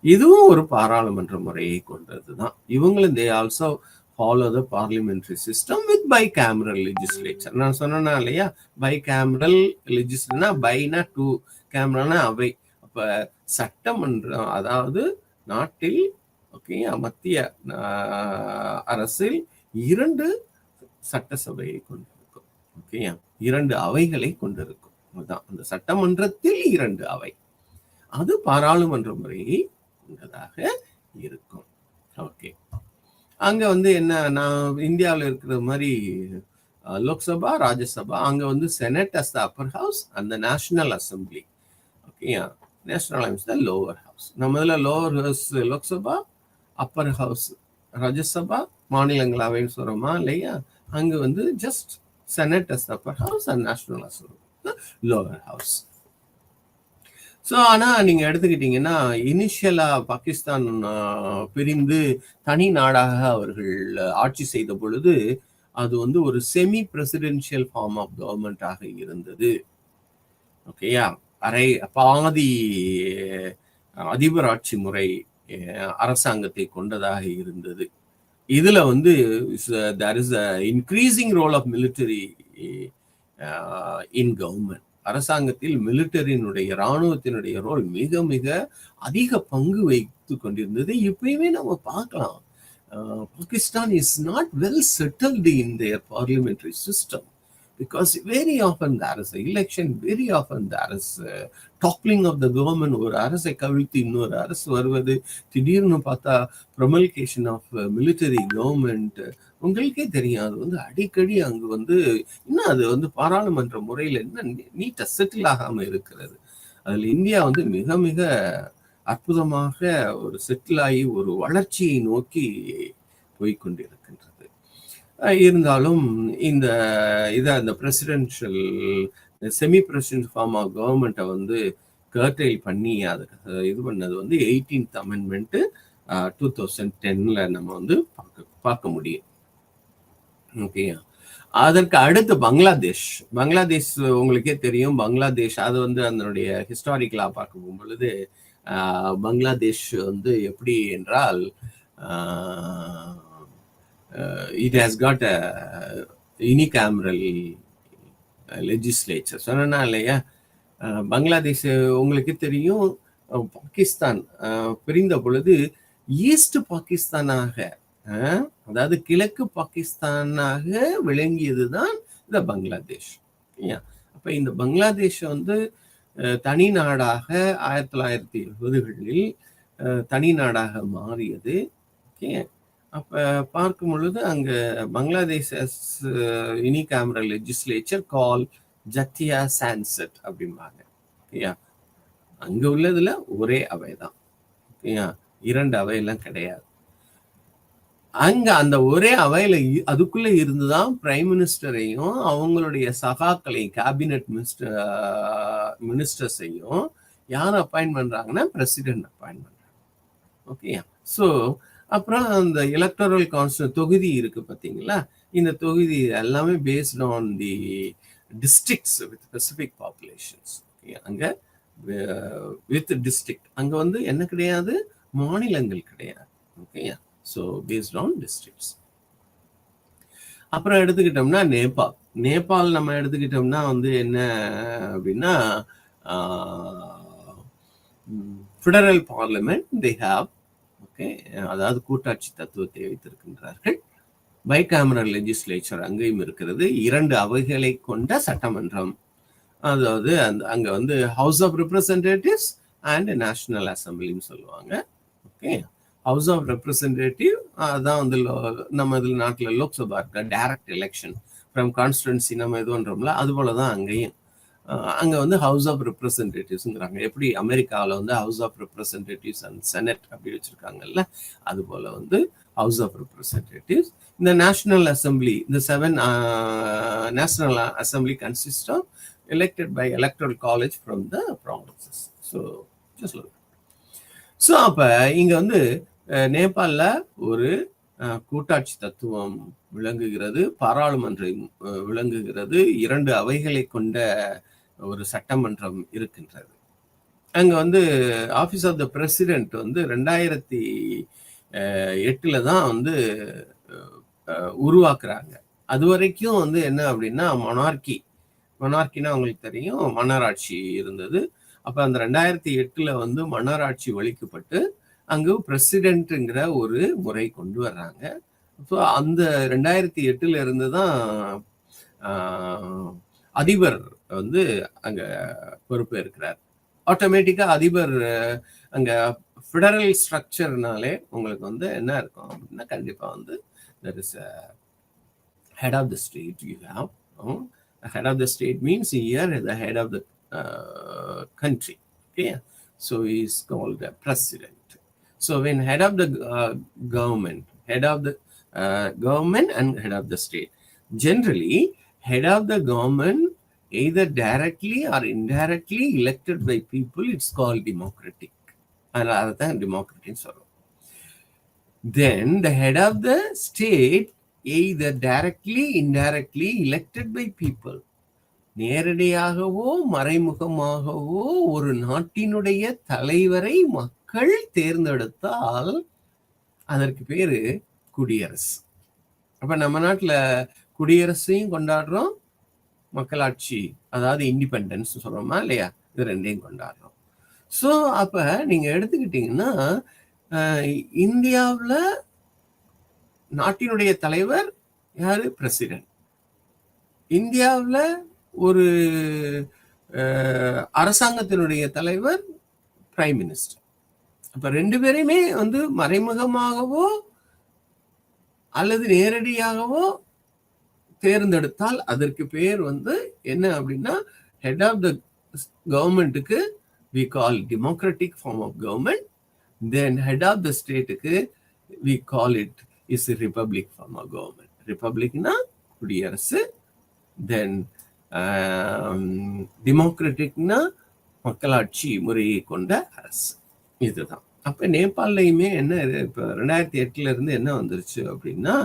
இதுவும் ஒரு பாராளுமன்ற முறையை கொண்டதுதான். இவங்களும் they also follow the parliamentary system with bicameral legislature. நான் சொன்னா இல்லையா, bicameral legislature, பைனா 2, கேமரானா அவை. அப்ப சட்டமன்றம், அதாவது நாட்டில் ஓகே மத்திய அரசில் 2 சட்டசபையை கொண்டிருக்கும். ஓகே, 2 அவைகளை கொண்டிருக்கும். அதுதான் அந்த சட்டமன்றத்தில் 2 அவை. அது பாராளுமன்ற முறையை கொண்டதாக இருக்கும். ஓகே, அங்க வந்து என்ன, நான் இந்தியாவில் இருக்கிற மாதிரி லோக்சபா, ராஜ்யசபா, அங்க வந்து senate as the upper house அந்த national assembly. Okay, national house the lower house. நம்ம இதில் lower house Lok Sabha, upper house Rajya Sabha, மாநிலங்களவைன்னு சொல்றோமா இல்லையா, அங்க வந்து just senate as the upper house and national assembly lower house. So ஆனால் நீங்கள் எடுத்துக்கிட்டிங்கன்னா இனிஷியலா பாகிஸ்தான் பிரிந்து தனி நாடாக அவர்கள் ஆட்சி செய்த பொழுது அது வந்து ஒரு செமி பிரசிடென்ஷியல் ஃபார்ம் ஆஃப் கவர்மெண்டாக இருந்தது. ஓகேயா, பாதி அதிபர் ஆட்சி முறை அரசாங்கத்தை கொண்டதாக இருந்தது. இதுல வந்து there is a increasing role of military in government. அரசாங்கத்தில் மிலிட்டரியினுடைய, இராணுவத்தினுடைய ரோல் மிக மிக அதிக பங்கு வைத்து கொண்டிருந்தது. இப்பயுமே நம்ம பார்க்கலாம், Pakistan is not well settled in their parliamentary system because very often there is an election, very often there is toppling of the government. ஒரு அரசை கவிழ்த்து இன்னொரு அரசு வருவது, திடீர்னு பார்த்தா promulgation of military government. உங்களுக்கே தெரியும், அது வந்து அடிக்கடி அங்கு வந்து இன்னும் அது வந்து பாராளுமன்ற முறையில் என்ன நீட்டா செட்டில் ஆகாம இருக்கிறது. அதில் இந்தியா வந்து மிக மிக அற்புதமாக ஒரு செட்டில் ஆகி ஒரு வளர்ச்சியை நோக்கி போய்கொண்டிருக்கின்றது. இருந்தாலும் இந்த அந்த presidential semi presidential form of கவர்மெண்ட்டை வந்து கர்டைல் பண்ணி அதுக்கு இது பண்ணது வந்து 18th அமெண்ட்மெண்ட் 2010 நம்ம வந்து பார்க்க முடியும். ஓகே, அதற்கு அடுத்து பங்களாதேஷ் உங்களுக்கே தெரியும். பங்களாதேஷ் அது வந்து அதனுடைய ஹிஸ்டாரிக்கலா பார்க்க போகும்பொழுது பங்களாதேஷ் வந்து எப்படி என்றால் it has got a unicameral legislature. சொன்னா இல்லையா, பங்களாதேஷ் உங்களுக்கு தெரியும், பாகிஸ்தான் பிரிந்த பொழுது ஈஸ்ட் பாகிஸ்தானாக, அதாவது கிழக்கு பாகிஸ்தானாக விளங்கியதுதான் இந்த பங்களாதேஷ். அப்ப இந்த பங்களாதேஷ் வந்து தனி நாடாக 1970களில் தனி நாடாக மாறியது. ஓகே, அப்ப பார்க்கும் பொழுது அங்க பங்களாதேஷ் யூனிகேமரல் லெஜிஸ்லேச்சர் கால் ஜத்தியா சான்செட் அப்படிம்பாங்க. ஓகேயா, அங்க உள்ளதுல ஒரே அவைதான். ஓகேயா, 2 அவையெல்லாம் கிடையாது. அங்க அந்த ஒரே அவையில அதுக்குள்ள இருந்துதான் பிரைம் மினிஸ்டரையும் அவங்களுடைய சகாக்களையும் கேபினட் மினிஸ்டர்ஸையும் யார் அப்பாயிண்ட் பண்றாங்கன்னா பிரசிடென்ட் அப்பாயிண்ட் பண்றாங்க. ஓகே, ஸோ அப்புறம் அந்த எலக்டரல் கான்ஸ்டியூஷன் தொகுதி இருக்கு பார்த்தீங்களா, இந்த தொகுதி எல்லாமே based on the districts with specific populations. அங்க வித் டிஸ்ட்ரிக்ட், அங்க வந்து என்ன கிடையாது, மாநிலங்கள் கிடையாது. ஓகேயா, ஸோ பேஸ்ட் ஆன் டிஸ்ட்ரிக்ட்ஸ். அப்புறம் எடுத்துக்கிட்டோம்னா நேபாள் நம்ம எடுத்துக்கிட்டோம்னா வந்து என்ன அப்படின்னா, federal parliament they have. Okay, அதாவது கூட்டாட்சி தத்துவத்தை வைத்திருக்கின்றார்கள். பைகாமரல் லெஜிஸ்லேச்சர் அங்கேயும் இருக்கிறது. 2 அவைகளை கொண்ட சட்டமன்றம், அதாவது அங்க வந்து house of representatives and national அசம்பிளின்னு சொல்லுவாங்க. ஓகே, ஹவுஸ் ஆஃப் ரெப்ரசன்டேட்டிவ் அதான் வந்து நம்ம இதில் நாட்டில் லோக்சபா இருக்க டைரக்ட் எலெக்ஷன் ஃப்ரம் கான்ஸ்டிடுவன்சி நம்ம எதுன்றோம்ல, அது போல தான் அங்கேயும். அங்கே வந்து ஹவுஸ் ஆஃப் ரெப்ரசன்டேட்டிவ்ஸுங்கிறாங்க. எப்படி அமெரிக்காவில் வந்து house of representatives and senate அப்படி வச்சுருக்காங்கல்ல, அது போல் வந்து ஹவுஸ் ஆஃப் ரெப்ரசன்டேட்டிவ்ஸ். இந்த நேஷனல் அசம்பிளி, இந்த 7 national assembly consist of elected by electoral college from the provinces. So அப்போ இங்கே வந்து நேபாளில் ஒரு கூட்டாட்சி தத்துவம் விளங்குகிறது, பாராளுமன்றம் விளங்குகிறது, 2 அவைகளை கொண்ட ஒரு சட்டமன்றம் இருக்கின்றது. அங்கே வந்து ஆஃபீஸ் ஆஃப் த பிரசிடென்ட் வந்து 2008 தான் வந்து உருவாக்குறாங்க. அது வரைக்கும் வந்து என்ன அப்படின்னா மொனார்க்கினா உங்களுக்கு தெரியும், மன்னராட்சி இருந்தது. அப்போ அந்த 2008 வந்து மன்னராட்சி ஒழிக்கப்பட்டு அங்கு பிரசிடென்ட்ங்கிற ஒரு முறை கொண்டு வர்றாங்க. ஸோ அந்த 2008 இருந்து தான் அதிபர் வந்து அங்க பொறுப்பு இருக்கிறார். ஆட்டோமேட்டிக்கா அதிபர் அங்க ஃபெடரல் ஸ்ட்ரக்சர்னாலே உங்களுக்கு வந்து என்ன இருக்கும் அப்படின்னா, கண்டிப்பா வந்து there is a head of the state. You have the head of the state means here the head of the country. Okay, so he is called the president. So when head of the government and head of the state, generally head of the government either directly or indirectly elected by people, it's called democratic. Rather than democratic, sorry. Then the head of the state either directly indirectly elected by people, நேரடியாகவோ மறைமுகமாகவோ ஒரு நாட்டினுடைய தலைவரை மக்கள் தேர்ந்தெடுத்தால் அதற்கு பேரு குடியரசு. அப்ப நம்ம நாட்டுல குடியரசையும் கொண்டாடுறோம், மக்களாட்சி அதாவது இண்டிபெண்டன்ஸ் சொல்றோமா இல்லையா, இது 2ஐயும் கொண்டாடுறோம். ஸோ அப்ப நீங்க எடுத்துக்கிட்டீங்கன்னா, இந்தியாவில் நாட்டினுடைய தலைவர் யாரு, பிரசிடென்ட். இந்தியாவில் ஒரு அரசாங்கத்தினுடைய தலைவர் பிரைம் மினிஸ்டர். அப்ப 2 பேரையுமே வந்து மறைமுகமாகவோ அல்லது நேரடியாகவோ தேர்ந்தெடுத்தால் அதற்கு பேர் வந்து என்ன அப்படின்னா, ஹெட் ஆஃப் த கவர்மெண்ட்டுக்கு we call democratic form of government, then head of the state-க்கு we call it is a republic form of government. republicனா குடியரசு, then democraticனா மக்களாட்சி முறையை கொண்ட அரசு. இதுதான். அப்ப நேபாளிலையுமே என்ன, இப்போ 2008 இருந்து என்ன வந்துருச்சு அப்படின்னா,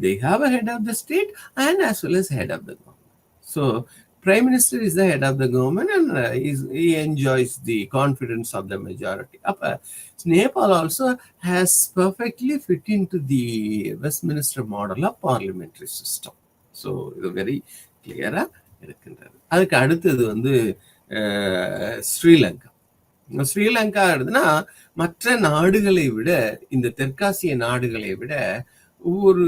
they have a head of the state and as well as head of the government. So Prime Minister is the head of the government and he enjoys the confidence of the majority. Nepal also has perfectly fit into the Westminster model of parliamentary system. So இது very கிளியரா இருக்கின்றது. அதுக்கு அடுத்தது வந்து ஸ்ரீலங்கா. ஸ்ரீலங்கா எடுத்துனா மற்ற நாடுகளை விட, இந்த தெற்காசிய நாடுகளை விட ஒரு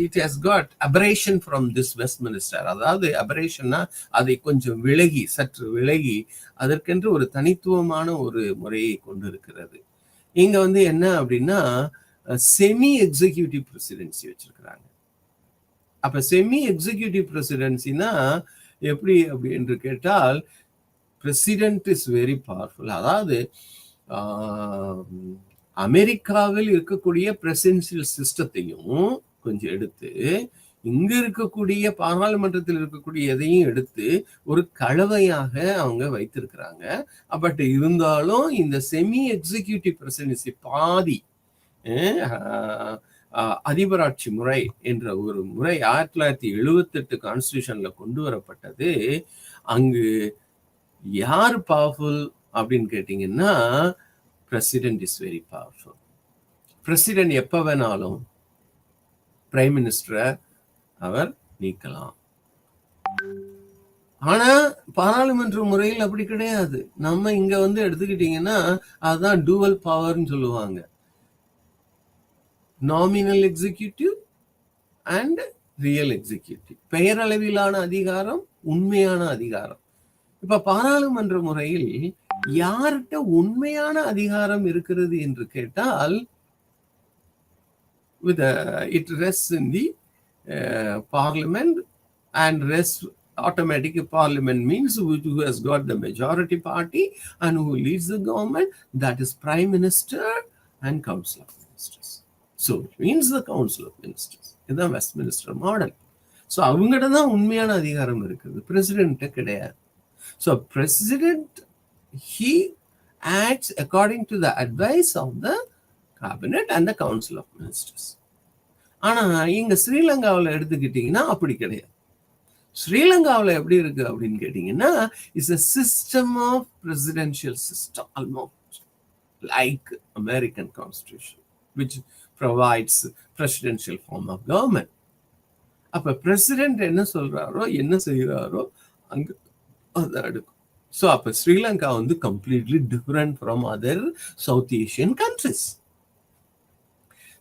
it has got aberration from this Westminster. அதாவது aberrationனா அதை கொஞ்சம் விலகி, சற்று விலகி அதற்கென்று ஒரு தனித்துவமான ஒரு முறையை கொண்டு இருக்கிறது. இங்க வந்து என்ன அப்படின்னா செமி எக்ஸிக்யூட்டிவ் பிரசிடென்சி வச்சிருக்கிறாங்க. அப்ப செமி எக்ஸிக்யூட்டிவ் பிரசிடென்சினா எப்படி அப்படி என்று கேட்டால், பிரசிடென்ட் இஸ் வெரி பவர்ஃபுல். அதாவது அமெரிக்காவில் இருக்கக்கூடிய பிரசிடென்சியல் சிஸ்டத்தையும் கொஞ்சம் எடுத்து, இங்க இருக்கக்கூடிய பாராளுமன்றத்தில் இருக்கக்கூடிய எதையும் எடுத்து ஒரு கலவையாக அவங்க வைத்திருக்கிறாங்க. பட் இருந்தாலும் இந்த செமி எக்ஸிக்யூட்டிவ் பிரசிடென்சி பாதி அதிபராட்சி முறை என்ற ஒரு முறை 1978 கான்ஸ்டிடியூஷன்ல கொண்டு வரப்பட்டது. அங்கு யார் பவர்ஃபுல் அப்படின்னு கேட்டீங்கன்னா, president is very powerful. President எப்ப வேணாலும் பிரைம் மினிஸ்டரை அவர் நீக்கலாம். ஆனா பாராளுமன்ற முறையில் அப்படி கிடையாது. நம்ம இங்க வந்து எடுத்துக்கிட்டீங்கன்னா அதுதான் டூவல் பவர்னு சொல்லுவாங்க. Nominal executive and real executive. பெயரளவிலான அதிகாரம், உண்மையான அதிகாரம். இப்ப பாராளுமன்ற முறையில் யார்கிட்ட உண்மையான அதிகாரம் இருக்கிறது என்று கேட்டால், it rests in the parliament and rests automatic. Parliament means who has got the majority party and who leads the government, that is prime minister and council of ministers. So it means the council of ministers. இதுதான் Westminster model. So அவங்ககிட்ட தான் உண்மையான அதிகாரம் இருக்குது, president கிடையாது. So president he acts according to the advice of the cabinet and the council of ministers. ஆனா இங்க ஸ்ரீலங்காவில் எடுத்துக்கிட்டீங்கன்னா அப்படி கிடையாது. ஸ்ரீலங்காவில் எப்படி இருக்கு அப்படின்னு கேட்டீங்கன்னா, it's a system of presidential system, almost like American constitution, which provides presidential form of government. அப்ப பிரசிடென்ட் என்ன சொல்றாரோ, என்ன செய்யறாரோ அங்க அதை எடுக்கும். ஸோ அப்போ ஸ்ரீலங்கா வந்து completely different from other south Asian countries.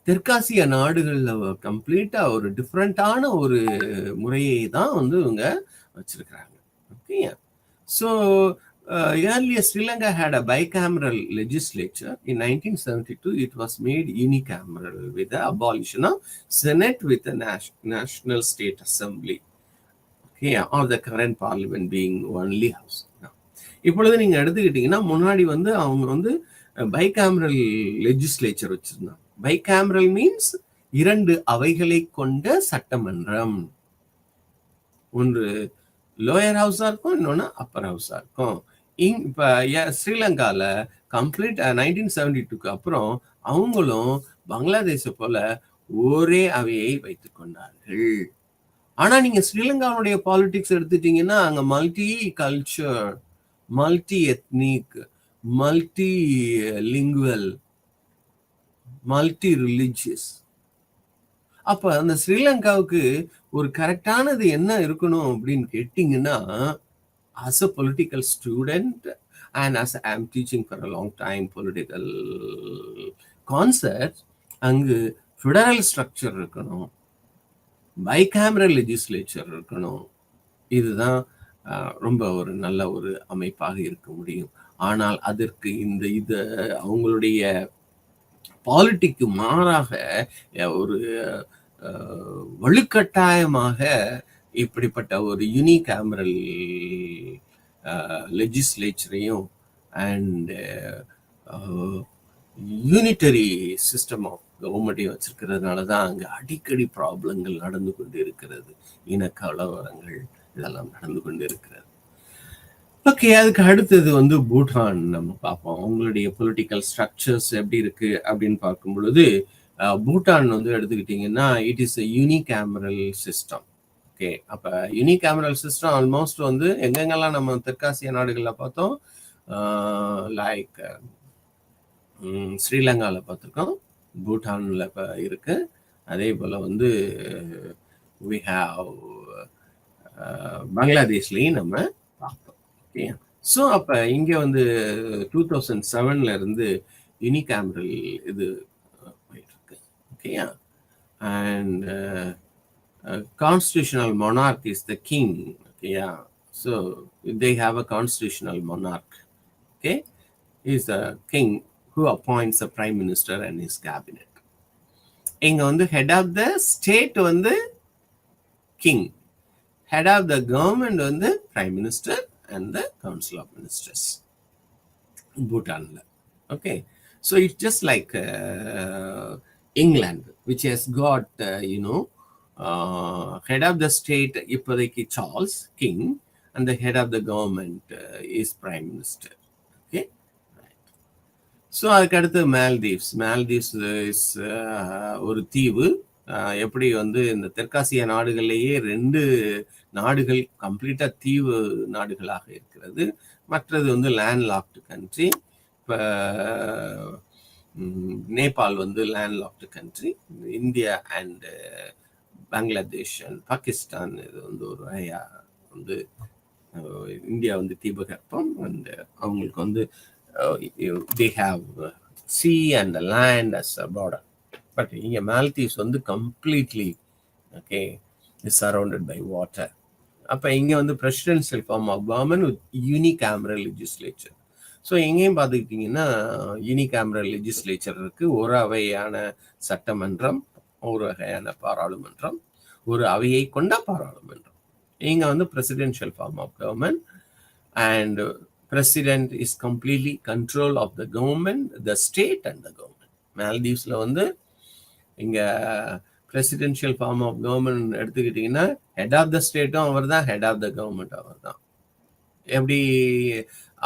தெற்காசிய நாடுகளில் கம்ப்ளீட்டா ஒரு டிஃப்ரெண்டான ஒரு முறையை தான் வந்து இவங்க வச்சிருக்கிறாங்க. Okay. So earlier Sri Lanka had a bicameral legislature. In 1972 it was made unicameral with the abolition of Senate with the National State Assembly. Okay, or the current parliament being only house. இப்பொழுது நீங்க எடுத்துக்கிட்டீங்கன்னா, முன்னாடி வந்து அவங்க வந்து பைகாமரல் legislature வச்சிருந்தாங்க. பைகாமரல் means 2 அவைகளை கொண்ட சட்டமன்றம். ஒன்று லோயர் ஹவுஸா இருக்கும், இன்னொன்னு அப்பர் ஹவுஸா இருக்கும். இப்ப ஸ்ரீலங்கால கம்ப்ளீட் 1972க்கு அப்புறம் அவங்களும் பங்களாதேஷ போல ஒரே அவையை வைத்துக் கொண்டார்கள். ஆனா நீங்க ஸ்ரீலங்காவுடைய பாலிடிக்ஸ் எடுத்துட்டீங்கன்னா, அங்க multi culture, multi ethnic, multi lingual, multi religious. அப்ப அந்த ஸ்ரீலங்காவுக்கு ஒரு கரெக்டானது என்ன இருக்கணும் அப்படின்னு கேட்டீங்கன்னா, as a political student and as I am teaching for a long time political concepts, அங்கு ஃபெடரல் ஸ்ட்ரக்சர் இருக்கணும், பைகாமரல் லெஜிஸ்லேச்சர் இருக்கணும். இதுதான் ரொம்ப ஒரு நல்ல ஒரு அமைப்பாக இருக்க முடியும். ஆனால் அதற்கு இது அவங்களுடைய பாலிட்டிக்கு மாறாக ஒரு வலுக்கட்டாயமாக இப்படிப்பட்ட ஒரு யூனிகேமரல் லெஜிஸ்லேச்சரையும் அண்ட் யூனிட்டரி சிஸ்டம் ஆஃப் கவர்மெண்ட்டையும் வச்சிருக்கிறதுனால தான் அங்கே அடிக்கடி ப்ராப்ளங்கள் நடந்து கொண்டு இருக்கிறது. இன கலவரங்கள் இதெல்லாம் நடந்து கொண்டு இருக்கிறது. ஓகே, அதுக்கு அடுத்தது வந்து பூட்டான் நம்ம பார்ப்போம். அவங்களுடைய பொலிட்டிக்கல் ஸ்ட்ரக்சர்ஸ் எப்படி இருக்கு அப்படின்னு பார்க்கும் பொழுது, பூட்டான் வந்து எடுத்துக்கிட்டிங்கன்னா, it is a unicameral system. Okay, அப்ப யூனிகேமரல் சிஸ்டம் ஆல்மோஸ்ட் வந்து எங்கெங்கெல்லாம் நம்ம தெற்காசிய நாடுகளில் பார்த்தோம், லைக் ஸ்ரீலங்காவில் பார்த்துருக்கோம், பூட்டானில் இப்போ இருக்கு, அதே போல் வந்து வி ஹாவ் பங்களாதேஷ்லேயும் நம்ம பார்த்தோம். ஓகே, ஸோ அப்போ இங்கே வந்து 2007 இருந்து யூனிகேமரல் இது போயிட்டு இருக்கு. ஓகேயா, and constitutional monarch is the king. Okay, yeah, so they have a constitutional monarch. Okay, is the king who appoints the prime minister and his cabinet. இங்க வந்து head of the state வந்து king, head of the government வந்து prime minister and the council of ministers. Bhutanல. Okay, so it's just like England, which has got head of the state இப்போதைக்கு Charles king, and the head of the government is prime minister. Okay, so அதுக்கு அடுத்து Maldives is ஒரு தீவு. எப்படி வந்து இந்த தெற்காசிய நாடுகள்லேயே 2 நாடுகள் கம்ப்ளீட்டா தீவு நாடுகளாக இருக்கிறது, மற்றது வந்து லேண்ட் லாக்டு கண்ட்ரி. இப்போ நேபாள் வந்து land logged country, India and Bangladesh and Pakistan இது வந்து ஒரு வகையா வந்து இந்தியா வந்து தீபகற்பம், அண்ட் அவங்களுக்கு வந்து they have sea and the land as a border. But இங்கே மால்தீவ்ஸ் வந்து completely okay is surrounded by water. அப்போ இங்கே வந்து presidential form of government with unicameral legislature. So எங்கேயும் பார்த்துக்கிட்டிங்கன்னா யூனிகேமரல் லெஜிஸ்லேச்சர் இருக்கு, ஒரு அவையான சட்டமன்றம், ஒரு வகையான பாராளுமன்றம், ஒரு அவையை கொண்ட பாராளுமன்றம். இங்கே வந்து presidential form of government, and president is completely control of the government, the state and the government. மால்தீவ்ஸ்ல வந்து இங்க பிரசிடென்ஷியல் ஃபார்ம் ஆஃப் கவர்மெண்ட் எடுத்துக்கிட்டீங்கன்னா ஹெட் ஆஃப் த ஸ்டேட்டும் அவர் தான், ஹெட் ஆஃப் த கவர்மெண்ட் அவர் தான். எப்படி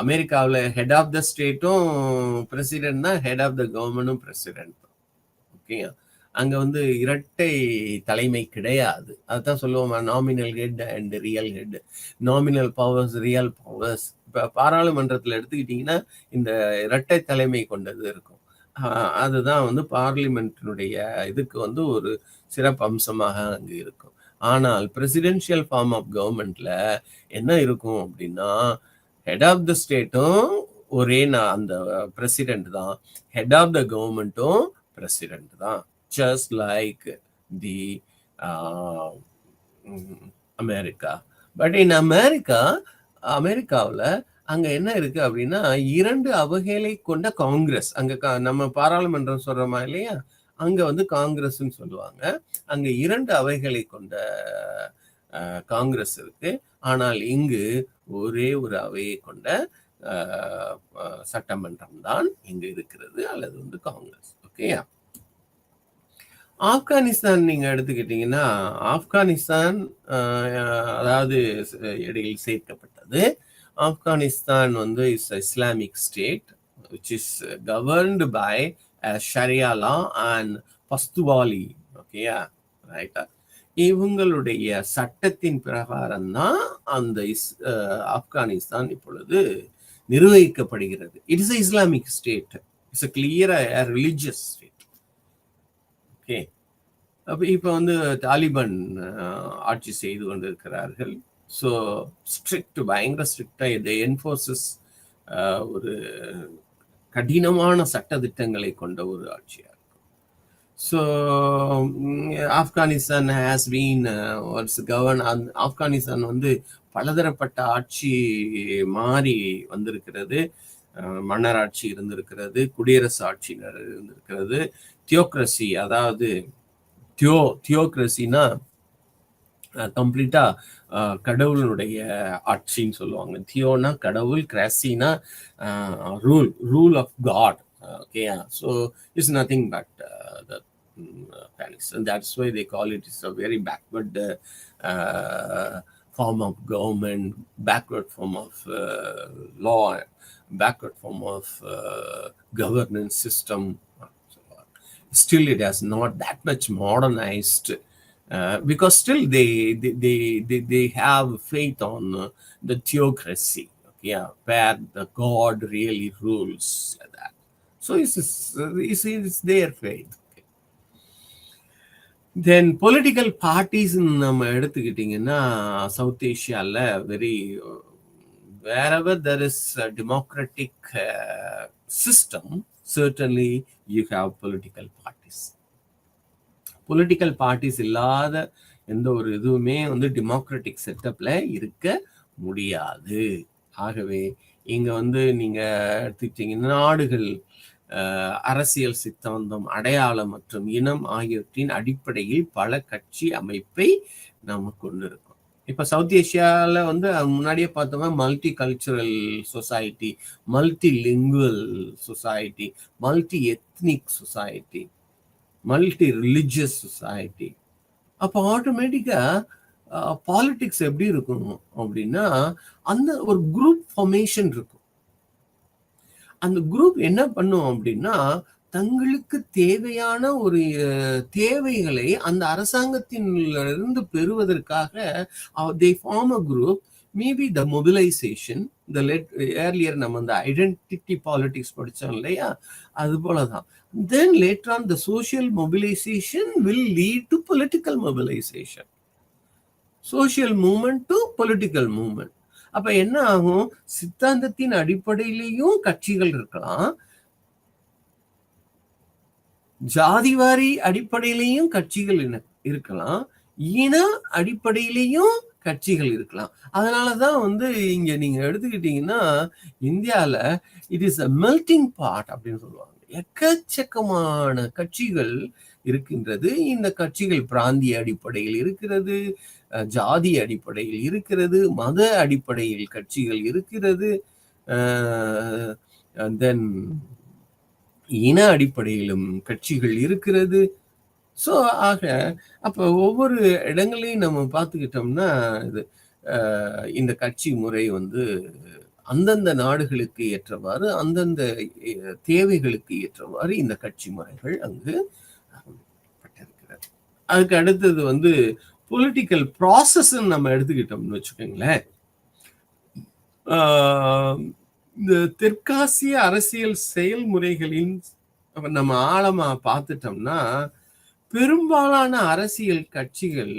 அமெரிக்காவில் ஹெட் ஆஃப் த ஸ்டேட்டும் பிரசிடென்ட் தான், head of the கவர்மெண்ட்டும் president தான். ஓகே, அங்கே வந்து இரட்டை தலைமை கிடையாது. அதுதான் சொல்லுவோம் nominal head and real head, nominal powers real powers. இப்போ பாராளுமன்றத்தில் எடுத்துக்கிட்டிங்கன்னா இந்த இரட்டை தலைமை கொண்டது இருக்கும். அதுதான் வந்து பார்லிமெண்ட்டினுடைய இதுக்கு வந்து ஒரு சிறப்பு அம்சமாக அங்கே இருக்கும். ஆனால் பிரசிடென்ஷியல் ஃபார்ம் ஆஃப் கவர்மெண்ட்ல என்ன இருக்கும் அப்படின்னா, ஹெட் ஆஃப் த ஸ்டேட்டும் ஒரே அந்த பிரசிடென்ட் தான், ஹெட் ஆஃப் த கவர்மெண்ட்டும் பிரசிடென்ட் தான். Just like the America. But in அமெரிக்காவில் அங்கே என்ன இருக்கு அப்படின்னா 2 அவைகளை கொண்ட காங்கிரஸ். அங்கே நம்ம பாராளுமன்றம் சொல்றோமா இல்லையா, அங்கே வந்து காங்கிரஸ்ன்னு சொல்லுவாங்க. அங்கே 2 அவைகளை கொண்ட காங்கிரஸ் இருக்கு. ஆனால் இங்கு ஒரே ஒரு அவையை கொண்ட சட்டமன்றம் தான் இங்கு இருக்கிறது, அல்லது வந்து காங்கிரஸ். ஓகேயா, ஆப்கானிஸ்தான் நீங்க எடுத்துக்கிட்டீங்கன்னா, ஆப்கானிஸ்தான் அதாவது இடையில் சேர்க்கப்பட்டது. ஆப்கானிஸ்தான் வந்து is Islamic state which is governed by Sharia law and பஸ்துவாலி. ஓகேயா, ரைட்டா, இவங்களுடைய சட்டத்தின் பிரகாரம் தான் அந்த ஆப்கானிஸ்தான் இப்பொழுது நிர்வகிக்கப்படுகிறது. It is Islamic state, it's clear religious state. Okay, அப்போ இப்போ வந்து தாலிபான் ஆட்சி செய்து கொண்டிருக்கிறார்கள். ஸோ ஸ்ட்ரிக்ட், பயங்கர ஸ்ட்ரிக்டாக இதை என்ஃபோர்ஸஸ், ஒரு கடினமான சட்டத்திட்டங்களை கொண்ட ஒரு ஆட்சியாக இருக்கும். So Afghanistan has been Afghanistan வந்து பலதரப்பட்ட ஆட்சி மாறி வந்திருக்கிறது. மன்னர் ஆட்சி இருந்திருக்கிறது, குடியரசு ஆட்சியினர் இருந்திருக்கிறது, தியோக்ரசி, அதாவது தியோக்ரசினா கம்ப்ளீட்டா கடவுளுடைய ஆட்சின்னு சொல்லுவாங்க. தியோனா கடவுள், கிராசினா rule of god. Okay, so it's nothing but the Afghanistan, and that's why they call it is a very backward form of government, backward form of law, backward form of governance system. Still it has not that much modernized Because still they have faith on the theocracy, okay, yeah, where the God really rules like that. So it's their faith. Then political parties நம்ம எடுத்துக்கிட்டிங்கன்னா South ஏஷியாவில் very wherever there is a democratic system, certainly you have political parties. Political parties இல்லாத எந்த ஒரு இதுவுமே வந்து democratic செட்டப்ல இருக்க முடியாது. ஆகவே இங்க வந்து நீங்க எடுத்துக்கிட்டீங்கன்னா நாடுகள் அரசியல் சித்தாந்தம், அடையாளம் மற்றும் இனம் ஆகியவற்றின் அடிப்படையில் பல கட்சி அமைப்பை நம்ம கொண்டிருக்கோம். இப்ப சவுத் ஏஷியால வந்து முன்னாடியே பார்த்தோம்னா multi cultural society, multi lingual society, multi ethnic society, multi religious society. அப்போ ஆட்டோமேட்டிக்கா பாலிடிக்ஸ் எப்படி இருக்கும் அப்படின்னா அந்த ஒரு குரூப் ஃபார்மேஷன் இருக்கும். அந்த குரூப் என்ன பண்ணும் அப்படின்னா தங்களுக்கு தேவையான ஒரு தேவைகளை அந்த அரசாங்கத்திலிருந்து பெறுவதற்காக they form a group, maybe the mobilization, the earlier நம்ம அந்த ஐடென்டிட்டி பாலிடிக்ஸ் படிச்சோம் இல்லையா, அது போலதான். Then later on the social mobilization will lead to political mobilization, social movement to political movement. அப்ப என்ன ஆகும், சித்தாந்தத்தின் அடிப்படையிலையும் கட்சிகள் இருக்கலாம், ஜாதிவாரி அடிப்படையிலையும் கட்சிகள் இருக்கலாம், இன அடிப்படையிலையும் கட்சிகள் இருக்கலாம். அதனாலதான் வந்து இங்க நீங்க எடுத்துக்கிட்டீங்கன்னா இந்தியால இட் இஸ் அ மெல்டிங் பாட் அப்படின்னு சொல்லுவாங்க. எக்கச்சக்கமான கட்சிகள் இருக்கின்றது. இந்த கட்சிகள் பிராந்திய அடிப்படையில் இருக்கிறது, ஜாதி அடிப்படையில் இருக்கிறது, மத அடிப்படையில் கட்சிகள் இருக்கிறது, தென் இன அடிப்படையிலும் கட்சிகள் இருக்கிறது. ஸோ ஆக அப்போ ஒவ்வொரு இடங்களையும் நம்ம பார்த்துக்கிட்டோம்னா இது இந்த கட்சி முறை வந்து அந்தந்த நாடுகளுக்கு ஏற்றவாறு, அந்தந்த தேவைகளுக்கு ஏற்றவாறு இந்த கட்சி முறைகள் அங்கு பட்டிருக்கிறது. அதுக்கு அடுத்தது வந்து பொலிட்டிக்கல் ப்ராசஸ் நம்ம எடுத்துக்கிட்டோம்னு வச்சுக்கோங்களேன். இந்த தெற்காசிய அரசியல் செயல்முறைகளின் நம்ம ஆழமா பார்த்துட்டோம்னா பெரும்பாலான அரசியல் கட்சிகள்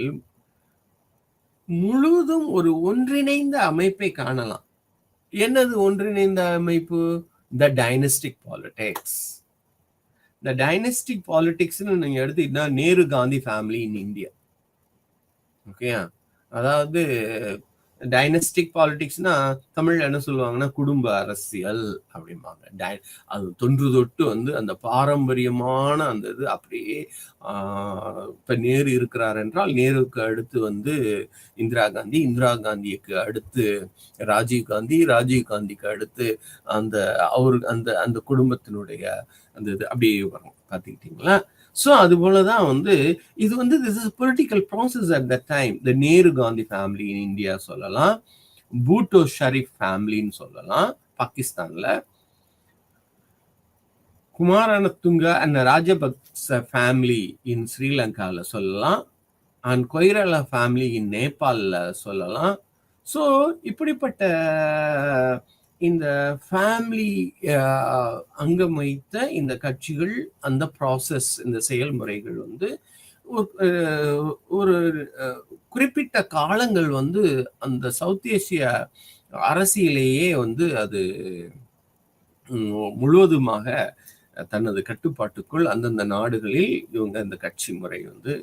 முழுவதும் ஒரு ஒன்றிணைந்த அமைப்பை காணலாம். என்னது ஒன்றிணைந்த அமைப்பு? த டைனஸ்டிக் பாலிடிக்ஸ். த டைனஸ்டிக் பாலிடிக்ஸ்னு நீங்க எடுத்தீங்கன்னா Nehru Gandhi family in India, okay. அதாவது டைனஸ்டிக் பாலிடிக்ஸ்னா தமிழ்ல என்ன சொல்லுவாங்கன்னா குடும்ப அரசியல் அப்படிம்பாங்க. அது தொன்று தொட்டு வந்து அந்த பாரம்பரியமான அந்த இது அப்படியே இப்ப நேரு இருக்கிறார் என்றால் நேருக்கு அடுத்து வந்து இந்திரா காந்தி, இந்திரா காந்திக்கு அடுத்து ராஜீவ் காந்தி, ராஜீவ் காந்திக்கு அடுத்து அந்த அவரு அந்த அந்த குடும்பத்தினுடைய அந்த இது அப்படியே வரும், பார்த்துக்கிட்டீங்களா? ஸோ அது போலதான் வந்து இது வந்து this is political process at the time. The Nehru Gandhi family in India சொல்லலாம், பூட்டோ ஷரீஃப் ஃபேமிலின்னு சொல்லலாம் பாகிஸ்தான்ல, குமாரனத்துங்கா அண்ட் ராஜபக்ச ஃபேமிலி இன் ஸ்ரீலங்கால சொல்லலாம், அண்ட் கொய்ரலா ஃபேமிலி இன் நேபாளில் சொல்லலாம். ஸோ இப்படிப்பட்ட இந்த ஃபேமிலி அங்கம் வைத்த இந்த கட்சிகள், அந்த ப்ராசஸ், இந்த செயல்முறைகள் வந்து ஒரு குறிப்பிட்ட காலங்கள் வந்து அந்த சவுத் ஏசிய அரசியலேயே வந்து அது முழுவதுமாக தனது கட்டுப்பாட்டுக்குள் அந்தந்த நாடுகளில் இவங்க இந்த கட்சி முறை வந்து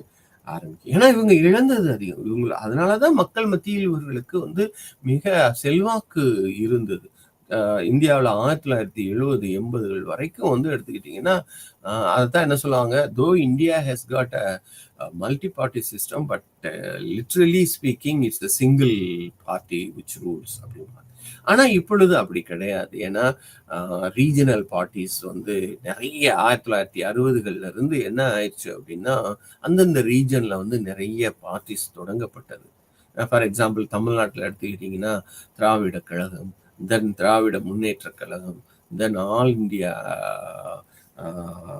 ஆரம்பிக்கும். ஏன்னா இவங்க இழந்தது அதிகம். இவங்க அதனாலதான் மக்கள் மத்தியில் இவர்களுக்கு வந்து மிக செல்வாக்கு இருந்தது. இந்தியாவில் 1970, 80 வரைக்கும் வந்து எடுத்துக்கிட்டீங்கன்னா அதுதான் என்ன சொல்லுவாங்க, தோ India has got a multi party system, but literally speaking it's the single party which rules அப்படின்னா. ஆனா இப்பொழுது அப்படி கிடையாது. ஏன்னா ரீஜனல் பார்ட்டிஸ் வந்து நிறைய 1960கள்ல இருந்து என்ன ஆயிடுச்சு அப்படின்னா அந்தந்த ரீஜன்ல வந்து நிறைய பார்ட்டிஸ் தொடங்கப்பட்டது. ஃபார் எக்ஸாம்பிள் தமிழ்நாட்டில் எடுத்துக்கிட்டீங்கன்னா திராவிட கழகம், தென் Dravida Munnetra Kazhagam, then all India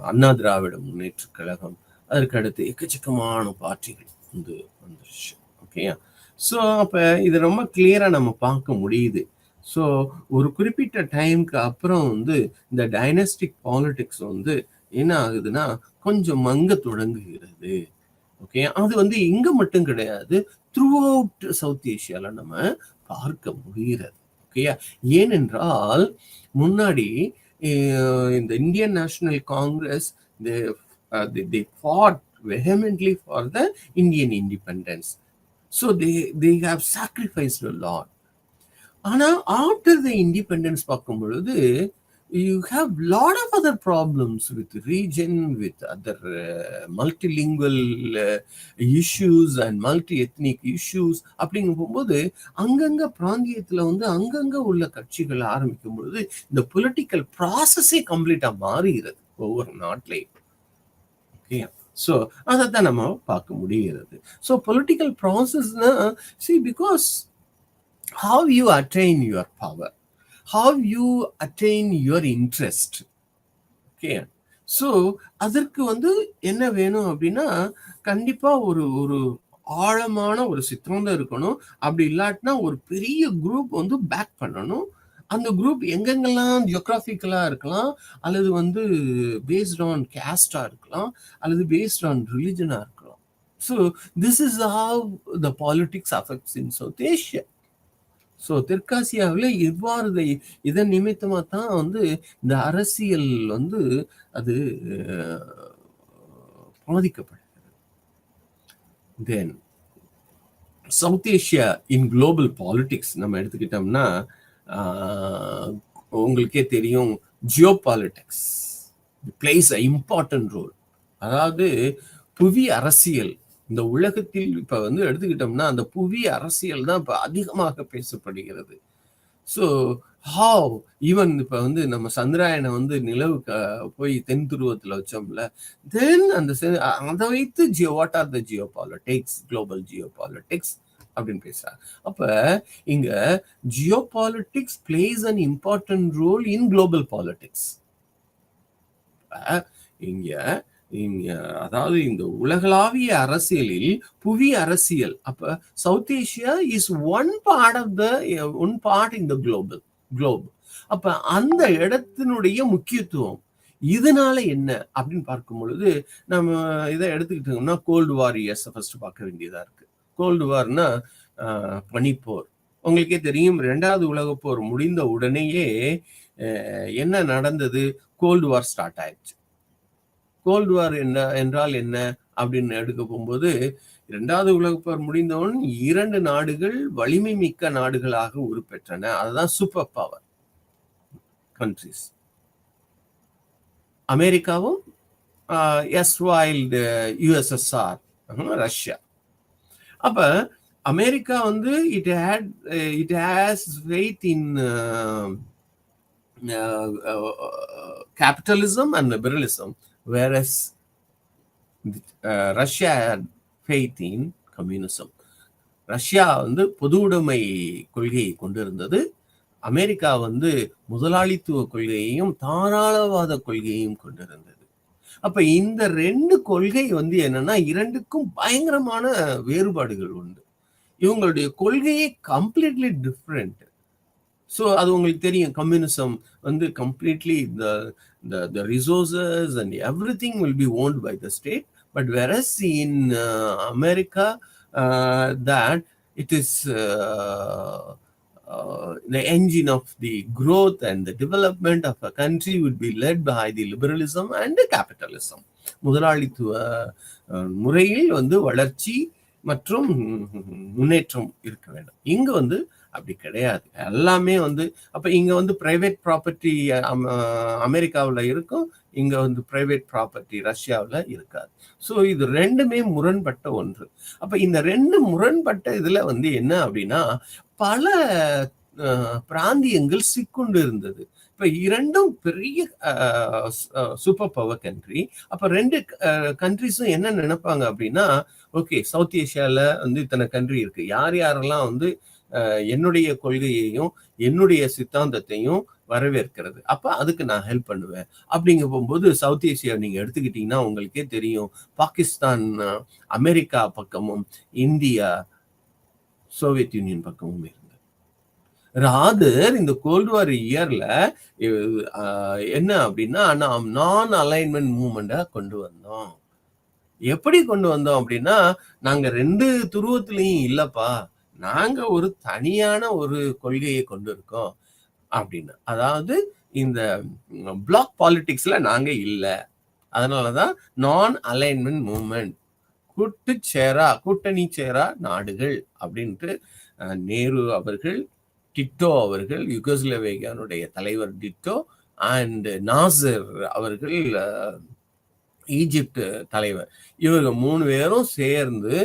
Anna Dravida Munnetra Kazhagam, அதற்கு அடுத்து எக்கச்சக்கமான பார்ட்டிகள். வந்து வந்துருச்சு. ஓகேயா? ஸோ அப்ப இது ரொம்ப கிளியரா நம்ம பார்க்க முடியுது. ஸோ ஒரு குறிப்பிட்ட டைம்க்கு அப்புறம் வந்து இந்த டைனஸ்டிக் பாலிடிக்ஸ் வந்து என்ன ஆகுதுன்னா, கொஞ்சம் மங்க தொடங்குகிறது. ஓகே. அது வந்து இங்க மட்டும் கிடையாது. த்ரூ அவுட் சவுத் ஏசியால நம்ம பார்க்க முடிகிறது. ஓகேயா? ஏனென்றால் முன்னாடி இந்த Indian national Congress they fought vehemently for the Indian independence. So they have sacrificed a lot. ஆனா ஆஃப்டர் த இண்டிபெண்டன்ஸ் பார்க்கும் பொழுது you have lot of other problems with region, with other multilingual issues and multi-ethnic issues. அப்படிங்கும் போகும்போது அங்கங்க பிராந்தியத்துல வந்து அங்கங்க உள்ள கட்சிகள் ஆரம்பிக்கும் பொழுது இந்த பொலிட்டிக்கல் ப்ராசஸே கம்ப்ளீட்டா மாறுகிறது ஒவ்வொரு நாட்டிலையும். ஓகே. ஸோ அதைத்தான் நம்ம பார்க்க முடிகிறது. ஸோ பொலிட்டிக்கல் ப்ராசஸ்னா because how you attain your power, how you attain your interest. Okay. So அதற்கு வந்து என்ன வேணும் அப்படின்னா கண்டிப்பா ஒரு ஒரு ஆழமான ஒரு சித்தாந்தம் இருக்கணும். அப்படி இல்லாட்டினா ஒரு பெரிய குரூப் வந்து பேக் பண்ணணும். அந்த குரூப் எங்கெங்கெல்லாம் ஜியோகிராபிக்கலா இருக்கலாம், அல்லது வந்து பேஸ்ட் ஆன் கேஸ்டா இருக்கலாம், அல்லது பேஸ்ட் ஆன் ரிலிஜனா இருக்கலாம். So this is how the politics affects in South Asia. So தெற்காசியாவில் இவ்வாறு இதன் நிமித்தமா தான் வந்து இந்த அரசியல் வந்து அது பாதிக்கப்படுகிறது. Then South Asia in global politics நம்ம எடுத்துக்கிட்டோம்னா உங்களுக்கே தெரியும், geopolitics plays a important role. அதாவது புவி அரசியல் இந்த உலகத்தில் இப்ப வந்து எடுத்துக்கிட்டோம்னா அந்த புவி அரசியல் தான் இப்ப அதிகமாக பேசப்படுகிறது. ஸோ ஹவ் ஈவன் இப்ப வந்து நம்ம சந்திராயனை வந்து நிலவுக்கு போய் தென் துருவத்துல வச்சோம்ல, தென் அந்த அதை வைத்து what are the geopolitics, global geopolitics அப்படின்னு பேசுறாங்க. அப்ப இங்க geopolitics plays an important role in global politics. இங்க அதாவது இந்த உலகளாவிய அரசியலில் புவி அரசியல். அப்ப South Asia is one part in the globe. அப்ப அந்த இடத்தினுடைய முக்கியத்துவம் இதனால என்ன அப்படின்னு பார்க்கும் பொழுது நம்ம இதை எடுத்துக்கிட்டோம்னா கோல்டு வார் இயர்ஸ் ஃபர்ஸ்ட் பார்க்க வேண்டியதா இருக்கு. கோல்டு வார்னா பனிப்போர். உங்களுக்கே தெரியும், 2வது உலக போர் முடிந்த உடனேயே என்ன நடந்தது? கோல்டு வார் ஸ்டார்ட் ஆயிடுச்சு. கோல்டு வார் என்றால் என்ன அப்படின்னு எடுக்க போகும்போது 2வது உலக போர் முடிந்தவுடன் 2 நாடுகள் வலிமை மிக்க நாடுகளாக உருப்பெற்றன. அதுதான் சூப்பர் பவர் கண்ட்ரிஸ். அமெரிக்காவும் USSR, ரஷ்யா. அப்ப அமெரிக்கா வந்து it has faith in capitalism and liberalism, whereas Russia had faith in communism. Russia வந்து பொது உடைமை கொள்கையை கொண்டிருந்தது. அமெரிக்கா வந்து முதலாளித்துவ கொள்கையையும் தாராளவாத கொள்கையையும் கொண்டிருந்தது. அப்ப இந்த 2 கொள்கை வந்து என்னன்னா 2க்கும் பயங்கரமான வேறுபாடுகள் உண்டு. இவங்களுடைய கொள்கையே கம்ப்ளீட்லி டிஃப்ரெண்ட். ஸோ அது உங்களுக்கு தெரியும், கம்யூனிசம் வந்து completely the resources and everything will be owned by the state, but whereas in America that it is the engine of the growth and the development of a country would be led by the liberalism and the capitalism. முதலாளித்துவ முறையில் வந்து வளர்ச்சி மற்றும் முன்னேற்றம் இருக்க வேண்டும். இங்க வந்து அப்படி கிடையாது. எல்லாமே வந்து அப்ப இங்க வந்து பிரைவேட் ப்ராப்பர்ட்டி அமெரிக்காவில் இருக்கும், இங்க வந்து பிரைவேட் ப்ராப்பர்ட்டி ரஷ்யாவில் இருக்காது. ஸோ இது 2மே முரண்பட்ட ஒன்று. அப்ப இந்த 2 முரண்பட்ட இதுல வந்து என்ன அப்படின்னா பல பிராந்தியங்கள் சிக்குண்டு இருந்தது. இப்ப 2ம் பெரிய சூப்பர் பவர் கண்ட்ரி. அப்ப 2 கண்ட்ரிஸும் என்ன நினைப்பாங்க அப்படின்னா, ஓகே சவுத் ஏசியால வந்து இத்தனை கண்ட்ரி இருக்கு, யாரெல்லாம் வந்து என்னுடைய கொள்கையையும் என்னுடைய சித்தாந்தத்தையும் வரவேற்கிறது. அப்ப அதுக்கு நான் ஹெல்ப் பண்ணுவேன். அப்படிங்க போகும்போது சவுத் ஏசியா நீங்க எடுத்துக்கிட்டீங்கன்னா உங்களுக்கே தெரியும். பாகிஸ்தான் அமெரிக்கா பக்கமும், இந்தியா சோவியத் யூனியன் பக்கமும் இருந்தது. ராதர் இந்த கோல்டு வார் இயர்ல என்ன அப்படின்னா நான் அலைன்மெண்ட் மூவ்மெண்ட்டை கொண்டு வந்தோம். எப்படி கொண்டு வந்தோம் அப்படின்னா, நாங்க 2 துருவத்திலையும் இல்லப்பா, நாங்க ஒரு தனியான ஒரு கொள்கையை கொண்டு இருக்கோம் அப்படின்னு. அதாவது இந்த பிளாக் பாலிடிக்ஸ்ல நாங்க இல்ல. அதனாலதான் நான் அலைன்மெண்ட் மூவ்மெண்ட், கூட்டணி சேரா நாடுகள் அப்படின்ட்டு நேரு அவர்கள், டிட்டோ அவர்கள், யுகோஸ்லவேகியானுடைய தலைவர் டிட்டோ அண்ட் நாசர் அவர்கள் ஈஜிப்ட் தலைவர், இவங்க 3 பேரும் சேர்ந்து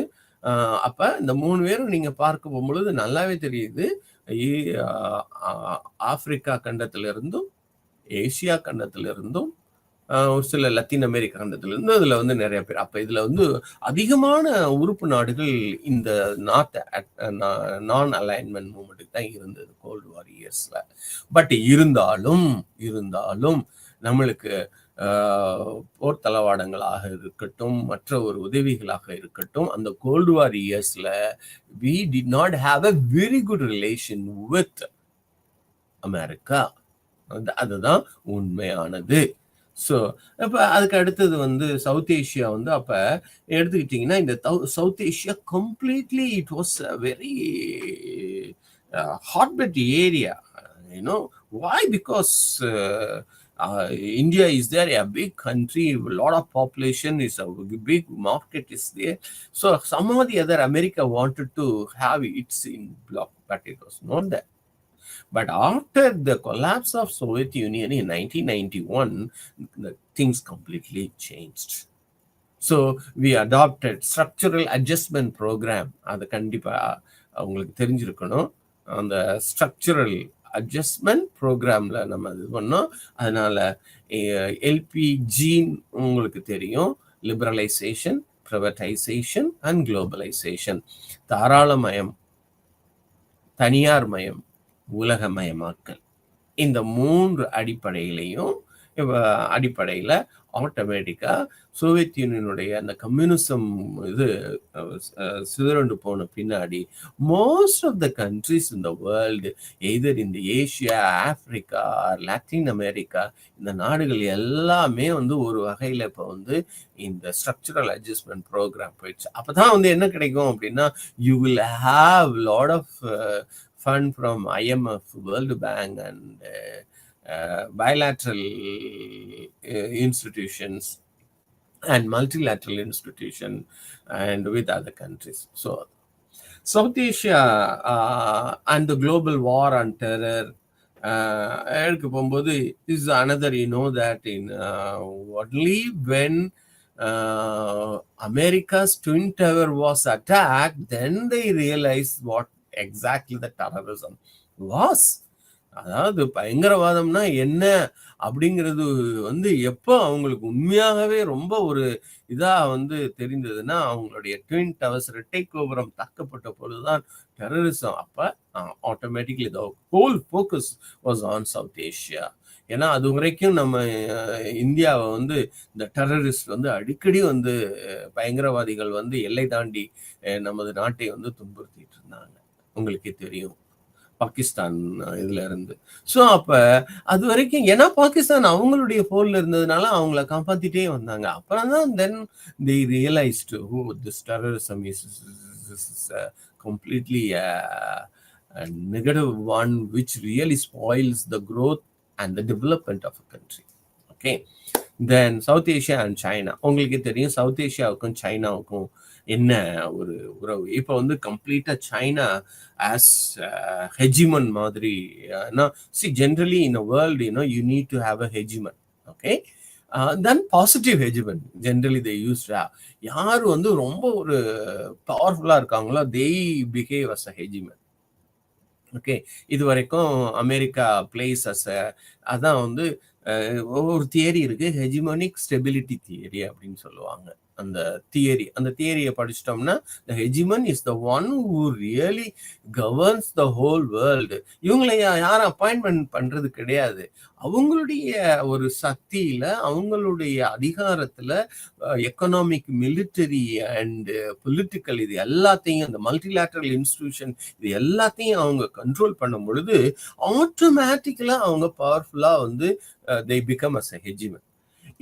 அப்ப இந்த 3 பேரும் நீங்க பார்க்க போகும்பொழுது நல்லாவே தெரியுது. ஆப்பிரிக்கா கண்டத்திலிருந்தும், ஏசியா கண்டத்திலிருந்தும், ஒரு சில லத்தீன் அமெரிக்கா கண்டத்திலிருந்து இதுல வந்து நிறைய பேர். அப்ப இதுல வந்து அதிகமான உறுப்பு நாடுகள் இந்த நான் அலைன்மெண்ட் மூவ்மெண்ட்டுக்கு தான் இருந்தது கோல்டு வார் இயர்ஸ்ல. பட் இருந்தாலும் நம்மளுக்கு போர் தளவாடங்களாக இருக்கட்டும், மற்ற ஒரு உதவிகளாக இருக்கட்டும், அந்த கோல்டு வார் இயர்ஸ்ல we did not have a very good relation with America. அதுதான் உண்மையானது. ஸோ அப்ப அதுக்கு அடுத்தது வந்து சவுத் ஏஷியா வந்து அப்ப எடுத்துக்கிட்டீங்கன்னா இந்த South Asia completely it was a very hotbed area. why? Because India is there, a big country, a lot of population, is a big market is there. So some of the other America wanted to have its in block, but it was not that. But after the collapse of Soviet Union in 1991, the things completely changed. So we adopted structural adjustment program. அது கண்டிப்பா உங்களுக்கு தெரிஞ்சிருக்கணும். அந்த structural adjustment ப்ரோக்ராம்ல நம்ம இது பண்ணோம். அதனால எல்பிஜி உங்களுக்கு தெரியும், லிபரலைசேஷன், பிரைவேட்டைசேஷன் அண்ட் குளோபலைசேஷன். தாராளமயம், தனியார் மயம், உலகமயமாக்கல். இந்த 3 அடிப்படையில ஆட்டோமேட்டிக்கா சோவியத் யூனியனுடைய அந்த கம்யூனிசம் இது சிதறண்டு போன பின்னாடி most of the countries in the world, either இந்த ஏஷியா, ஆப்பிரிக்கா, லாட்டின் அமெரிக்கா, இந்த நாடுகள் எல்லாமே வந்து ஒரு வகையில இப்போ வந்து இந்த ஸ்ட்ரக்சரல் அட்ஜஸ்ட்மெண்ட் ப்ரோக்ராம் போயிடுச்சு. அப்பதான் வந்து என்ன கிடைக்கும் அப்படின்னா, you will have lot of fund from IMF, World Bank and bilateral institutions and multilateral institutions and with other countries. So South Asia and the global war on terror எடுக்க போகும்போது is another, that in only when America's Twin Tower was attacked, then they realized what exactly the terrorism was. அதாவது பயங்கரவாதம்னா என்ன அப்படிங்கிறது வந்து எப்போ அவங்களுக்கு உண்மையாகவே ரொம்ப ஒரு இதா வந்து தெரிந்ததுன்னா, அவங்களுடைய ட்வின் டவர்ஸ், இரட்டை கோபுரம் தாக்கப்பட்ட பொழுதுதான் டெரரிசம். அப்ப automatically the whole focus was on south Asia. ஏன்னா அது வரைக்கும் நம்ம இந்தியாவை வந்து இந்த டெரரிஸ்ட் வந்து அடிக்கடி வந்து பயங்கரவாதிகள் வந்து எல்லை தாண்டி நமது நாட்டை வந்து துன்புறுத்திட்டு இருந்தாங்க, உங்களுக்கே தெரியும், பாகிஸ்தான் இதுல இருந்து. ஸோ அப்ப அது வரைக்கும் ஏன்னா பாகிஸ்தான் அவங்களுடைய போர்ல இருந்ததுனால அவங்கள காப்பாத்திட்டே வந்தாங்க. அப்புறம் தான் தென் they realized this terrorism is completely a negative one which really spoils the growth and the development of a country. Okay, then South Asia and China. உங்களுக்கு தெரியும் சவுத் ஏஷியாவுக்கும் சைனாவுக்கும் என்ன ஒரு உறவு. இப்போ வந்து கம்ப்ளீட்டா சைனா ஆஸ் ஹெஜிமன் மாதிரி. see generally in a world you need to have a hegemon. Okay, then positive hegemon generally they use. யாரு வந்து ரொம்ப ஒரு பவர்ஃபுல்லா இருக்காங்களோ they behave as a hegemon. Okay, இது வரைக்கும் அமெரிக்கா பிளேஸ் அஸ் அதான் வந்து ஒரு தியரி இருக்கு, ஹெஜிமோனிக் ஸ்டெபிலிட்டி தியரி அப்படின்னு சொல்லுவாங்க. அந்த தியரியை படிச்சிட்டோம்னா, the hegemon is the one who really governs the whole world. இவங்களை யாரும் அப்பாயின்மெண்ட் பண்றது கிடையாது. அவங்களுடைய ஒரு சக்தியில, அவங்களுடைய அதிகாரத்துல, எக்கனாமிக், மிலிட்டரி அண்ட் பொலிட்டிக்கல், இது எல்லாத்தையும், இந்த மல்டிலேட்டரல் இன்ஸ்டிடியூஷன், இது எல்லாத்தையும் அவங்க கண்ட்ரோல் பண்ணும் பொழுது ஆட்டோமேட்டிக்கலா அவங்க பவர்ஃபுல்லா வந்து they become as a hegemon.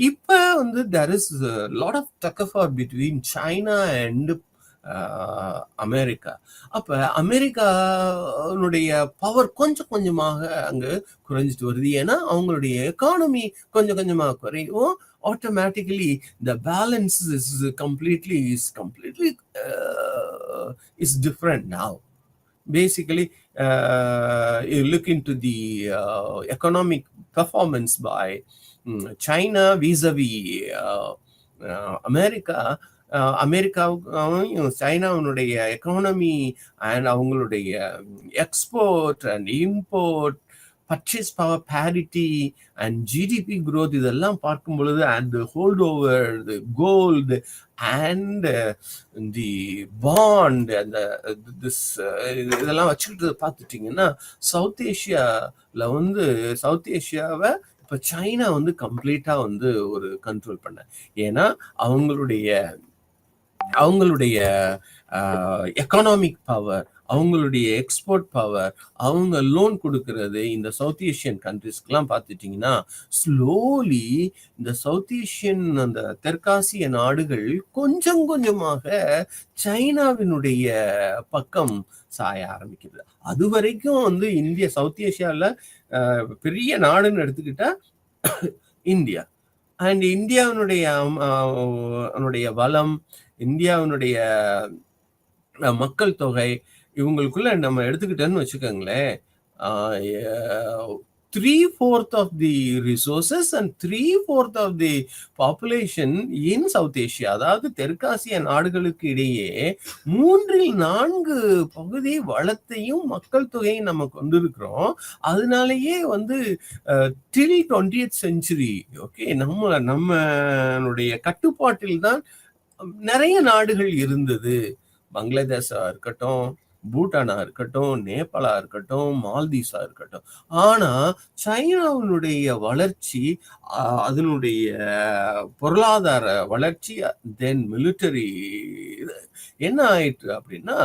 இப்ப வந்து there is a lot of tug of war between China and America. அப்ப அமெரிக்காவுடைய பவர் கொஞ்சம் கொஞ்சமாக அங்க குறைஞ்சிட்டு வருது. ஏன்னா அவங்களுடைய எக்கானமி கொஞ்சம் கொஞ்சமாக குறையும். Automatically the balance is completely is different now. Basically, you look into the economic performance by China vis-a-vis America. அமெரிக்காவும் சைனாவுடைய எக்கானமி அண்ட் அவங்களுடைய export and import, purchase power parity and GDP growth, இதெல்லாம் பார்க்கும் பொழுது, and hold over gold and the bond, அந்த இதெல்லாம் வச்சுக்கிட்டு பார்த்துட்டிங்கன்னா, சவுத் ஏஷியாவை இப்போ சைனா வந்து கம்ப்ளீட்டா வந்து ஒரு கண்ட்ரோல் பண்ண. ஏன்னா அவங்களுடைய எக்கனாமிக் பவர், அவங்களுடைய எக்ஸ்போர்ட் பவர், அவங்க லோன் கொடுக்கறது இந்த சவுத் ஏஷியன் கண்ட்ரிஸ்க்கெல்லாம் பார்த்துட்டிங்கன்னா, ஸ்லோலி இந்த சவுத் ஏஷியன், அந்த தெற்காசிய நாடுகள் கொஞ்சம் கொஞ்சமாக சைனாவினுடைய பக்கம் சாய ஆரம்பிக்கிறது. அது வரைக்கும் வந்து சவுத் ஏஷியாவில் பெரிய நாடுன்னு எடுத்துக்கிட்டா இந்தியா. அண்ட் இந்தியாவினுடைய வளம், இந்தியாவினுடைய மக்கள் தொகை, இவங்களுக்குள்ள நம்ம எடுத்துக்கிட்டோன்னு வச்சுக்கோங்களேன், 3/4 of the resources and 3/4 of the population in South Asia. அதாவது தெற்காசிய நாடுகளுக்கு இடையே 4/4 பகுதி வளத்தையும் மக்கள் தொகையும் நம்ம கொண்டிருக்கிறோம். அதனாலேயே வந்து till 20th century, ஓகே, நம்மளுடைய கட்டுப்பாட்டில் தான் நிறைய நாடுகள் இருந்தது. பங்களாதேஷா இருக்கட்டும், பூட்டானா இருக்கட்டும், நேபாளா இருக்கட்டும், மால்தீவ்ஸா இருக்கட்டும். ஆனா சைனாவினுடைய வளர்ச்சி, அதனுடைய பொருளாதார வளர்ச்சி, தென் மிலிட்டரி என்ன ஆயிட்டு அப்படின்னா,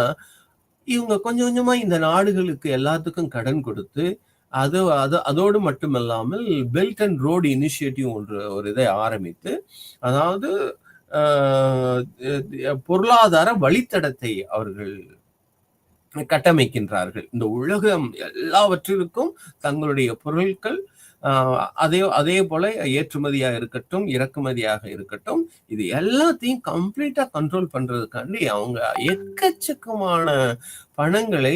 இவங்க கொஞ்சம் கொஞ்சமா இந்த நாடுகளுக்கு எல்லாத்துக்கும் கடன் கொடுத்து, அதோடு மட்டுமல்லாமல் பெல்ட் அண்ட் ரோடு இனிஷியேட்டிவ் ஒரு இதை ஆரம்பித்து, அதாவது பொருளாதார வழித்தடத்தை அவர்கள் கட்டமைக்கின்றார்கள். இந்த உலகம் எல்லாவற்றிற்கும் தங்களுடைய பொருட்கள் அதே போல ஏற்றுமதியா இருக்கட்டும், இறக்குமதியாக இருக்கட்டும், இது எல்லாத்தையும் கம்ப்ளீட்டா கண்ட்ரோல் பண்றதுக்காண்டி அவங்க எக்கச்சக்கமான பணங்களை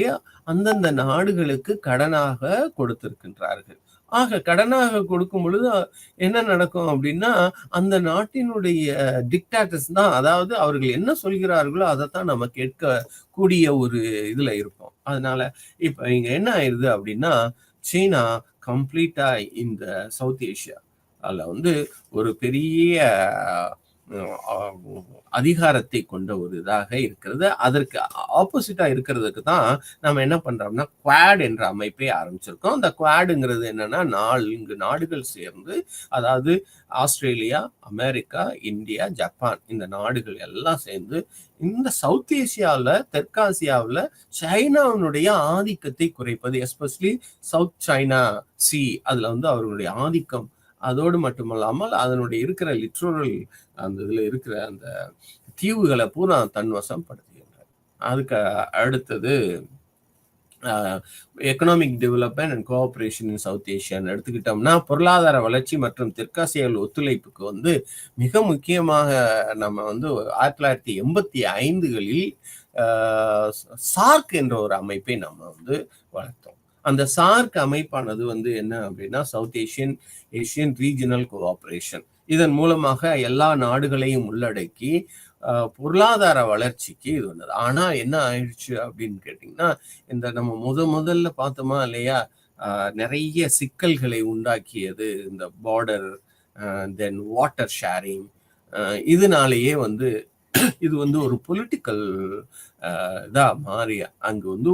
அந்தந்த நாடுகளுக்கு கடனாக கொடுத்திருக்கின்றார்கள். ஆக கடனாக கொடுக்கும் பொழுது என்ன நடக்கும் அப்படின்னா, அந்த நாட்டினுடைய டிக்டாட்டர்ஸ் தான், அதாவது அவர்கள் என்ன சொல்கிறார்களோ அதைத்தான் நம்ம கேட்கக்கூடிய ஒரு இதுல இருப்போம். அதனால இப்ப இங்க என்ன ஆயிருது அப்படின்னா, சீனா கம்ப்ளீட்டா இந்த சவுத் ஏஷியா அதுல வந்து ஒரு பெரிய அதிகாரத்தை கொண்ட ஒரு இதாக இருக்கிறது. அதற்கு ஆப்போசிட்டா இருக்கிறதுக்கு தான் நம்ம என்ன பண்றோம்னா குவாட் என்ற அமைப்பை ஆரம்பிச்சிருக்கோம். இந்த குவாடுங்கிறது என்னன்னா, 4 நாடுகள் சேர்ந்து, அதாவது ஆஸ்திரேலியா, அமெரிக்கா, இந்தியா, ஜப்பான், இந்த நாடுகள் எல்லாம் சேர்ந்து இந்த சவுத் ஏசியாவில், தெற்காசியாவில் சைனாவினுடைய ஆதிக்கத்தை குறைப்பது, எஸ்பெஷலி சவுத் சைனா சி, அதுல வந்து அவர்களுடைய ஆதிக்கம், அதோடு மட்டுமல்லாமல் அதனுடைய இருக்கிற லிட்ரோரல், அந்த இதுல இருக்கிற அந்த தீவுகளை பூரா தன்வசம் படுத்துகின்றார். அதுக்கு அடுத்தது economic development and cooperation in South ஏஷியான்னு எடுத்துக்கிட்டோம்னா, பொருளாதார வளர்ச்சி மற்றும் தெற்காசியாவில் ஒத்துழைப்புக்கு வந்து மிக முக்கியமாக நம்ம வந்து 1985களில் சார்க் என்ற ஒரு அமைப்பை நம்ம வந்து வளர்த்தோம். அந்த சார்க் அமைப்பானது வந்து என்ன அப்படின்னா, சவுத் ஏஷியன் ரீஜனல் கோஆபரேஷன். இதன் மூலமாக எல்லா நாடுகளையும் உள்ளடக்கி பொருளாதார வளர்ச்சிக்கு இது வந்தது. ஆனா என்ன ஆயிடுச்சு அப்படின்னு கேட்டீங்கன்னா, இந்த நம்ம முதல்ல பார்த்தோமா இல்லையா, நிறைய சிக்கல்களை உண்டாக்கியது இந்த பார்டர், தென் வாட்டர் ஷேரிங், இதனாலேயே வந்து இது வந்து ஒரு பொலிட்டிக்கல் இதா மாறி அங்கு வந்து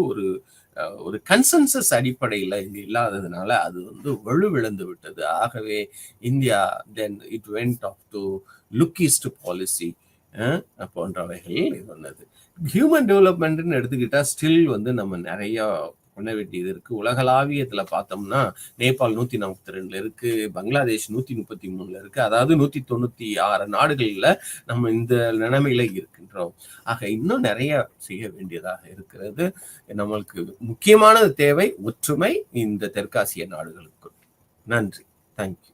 ஒரு கன்சென்சஸ் அடிப்படையில் இங்கு இல்லாததுனால அது வந்து வலுவிழந்து விட்டது. ஆகவே India then it went off to look east policy போன்றவைகள் சொன்னது. ஹியூமன் டெவலப்மெண்ட்னு எடுத்துக்கிட்டா ஸ்டில் வந்து நம்ம நிறைய பண்ண வேண்டியது இருக்கு. உலகளாவியத்துல பார்த்தோம்னா நேபாள் 142 இருக்கு, பங்களாதேஷ் 133 இருக்கு. அதாவது 196 நாடுகள்ல நம்ம இந்த நிலைமையில இருக்கின்றோம். ஆக இன்னும் நிறைய செய்ய வேண்டியதாக இருக்கிறது. நம்மளுக்கு முக்கியமானது தேவை ஒற்றுமை இந்த தெற்காசிய நாடுகளுக்கு. நன்றி. தேங்க்யூ.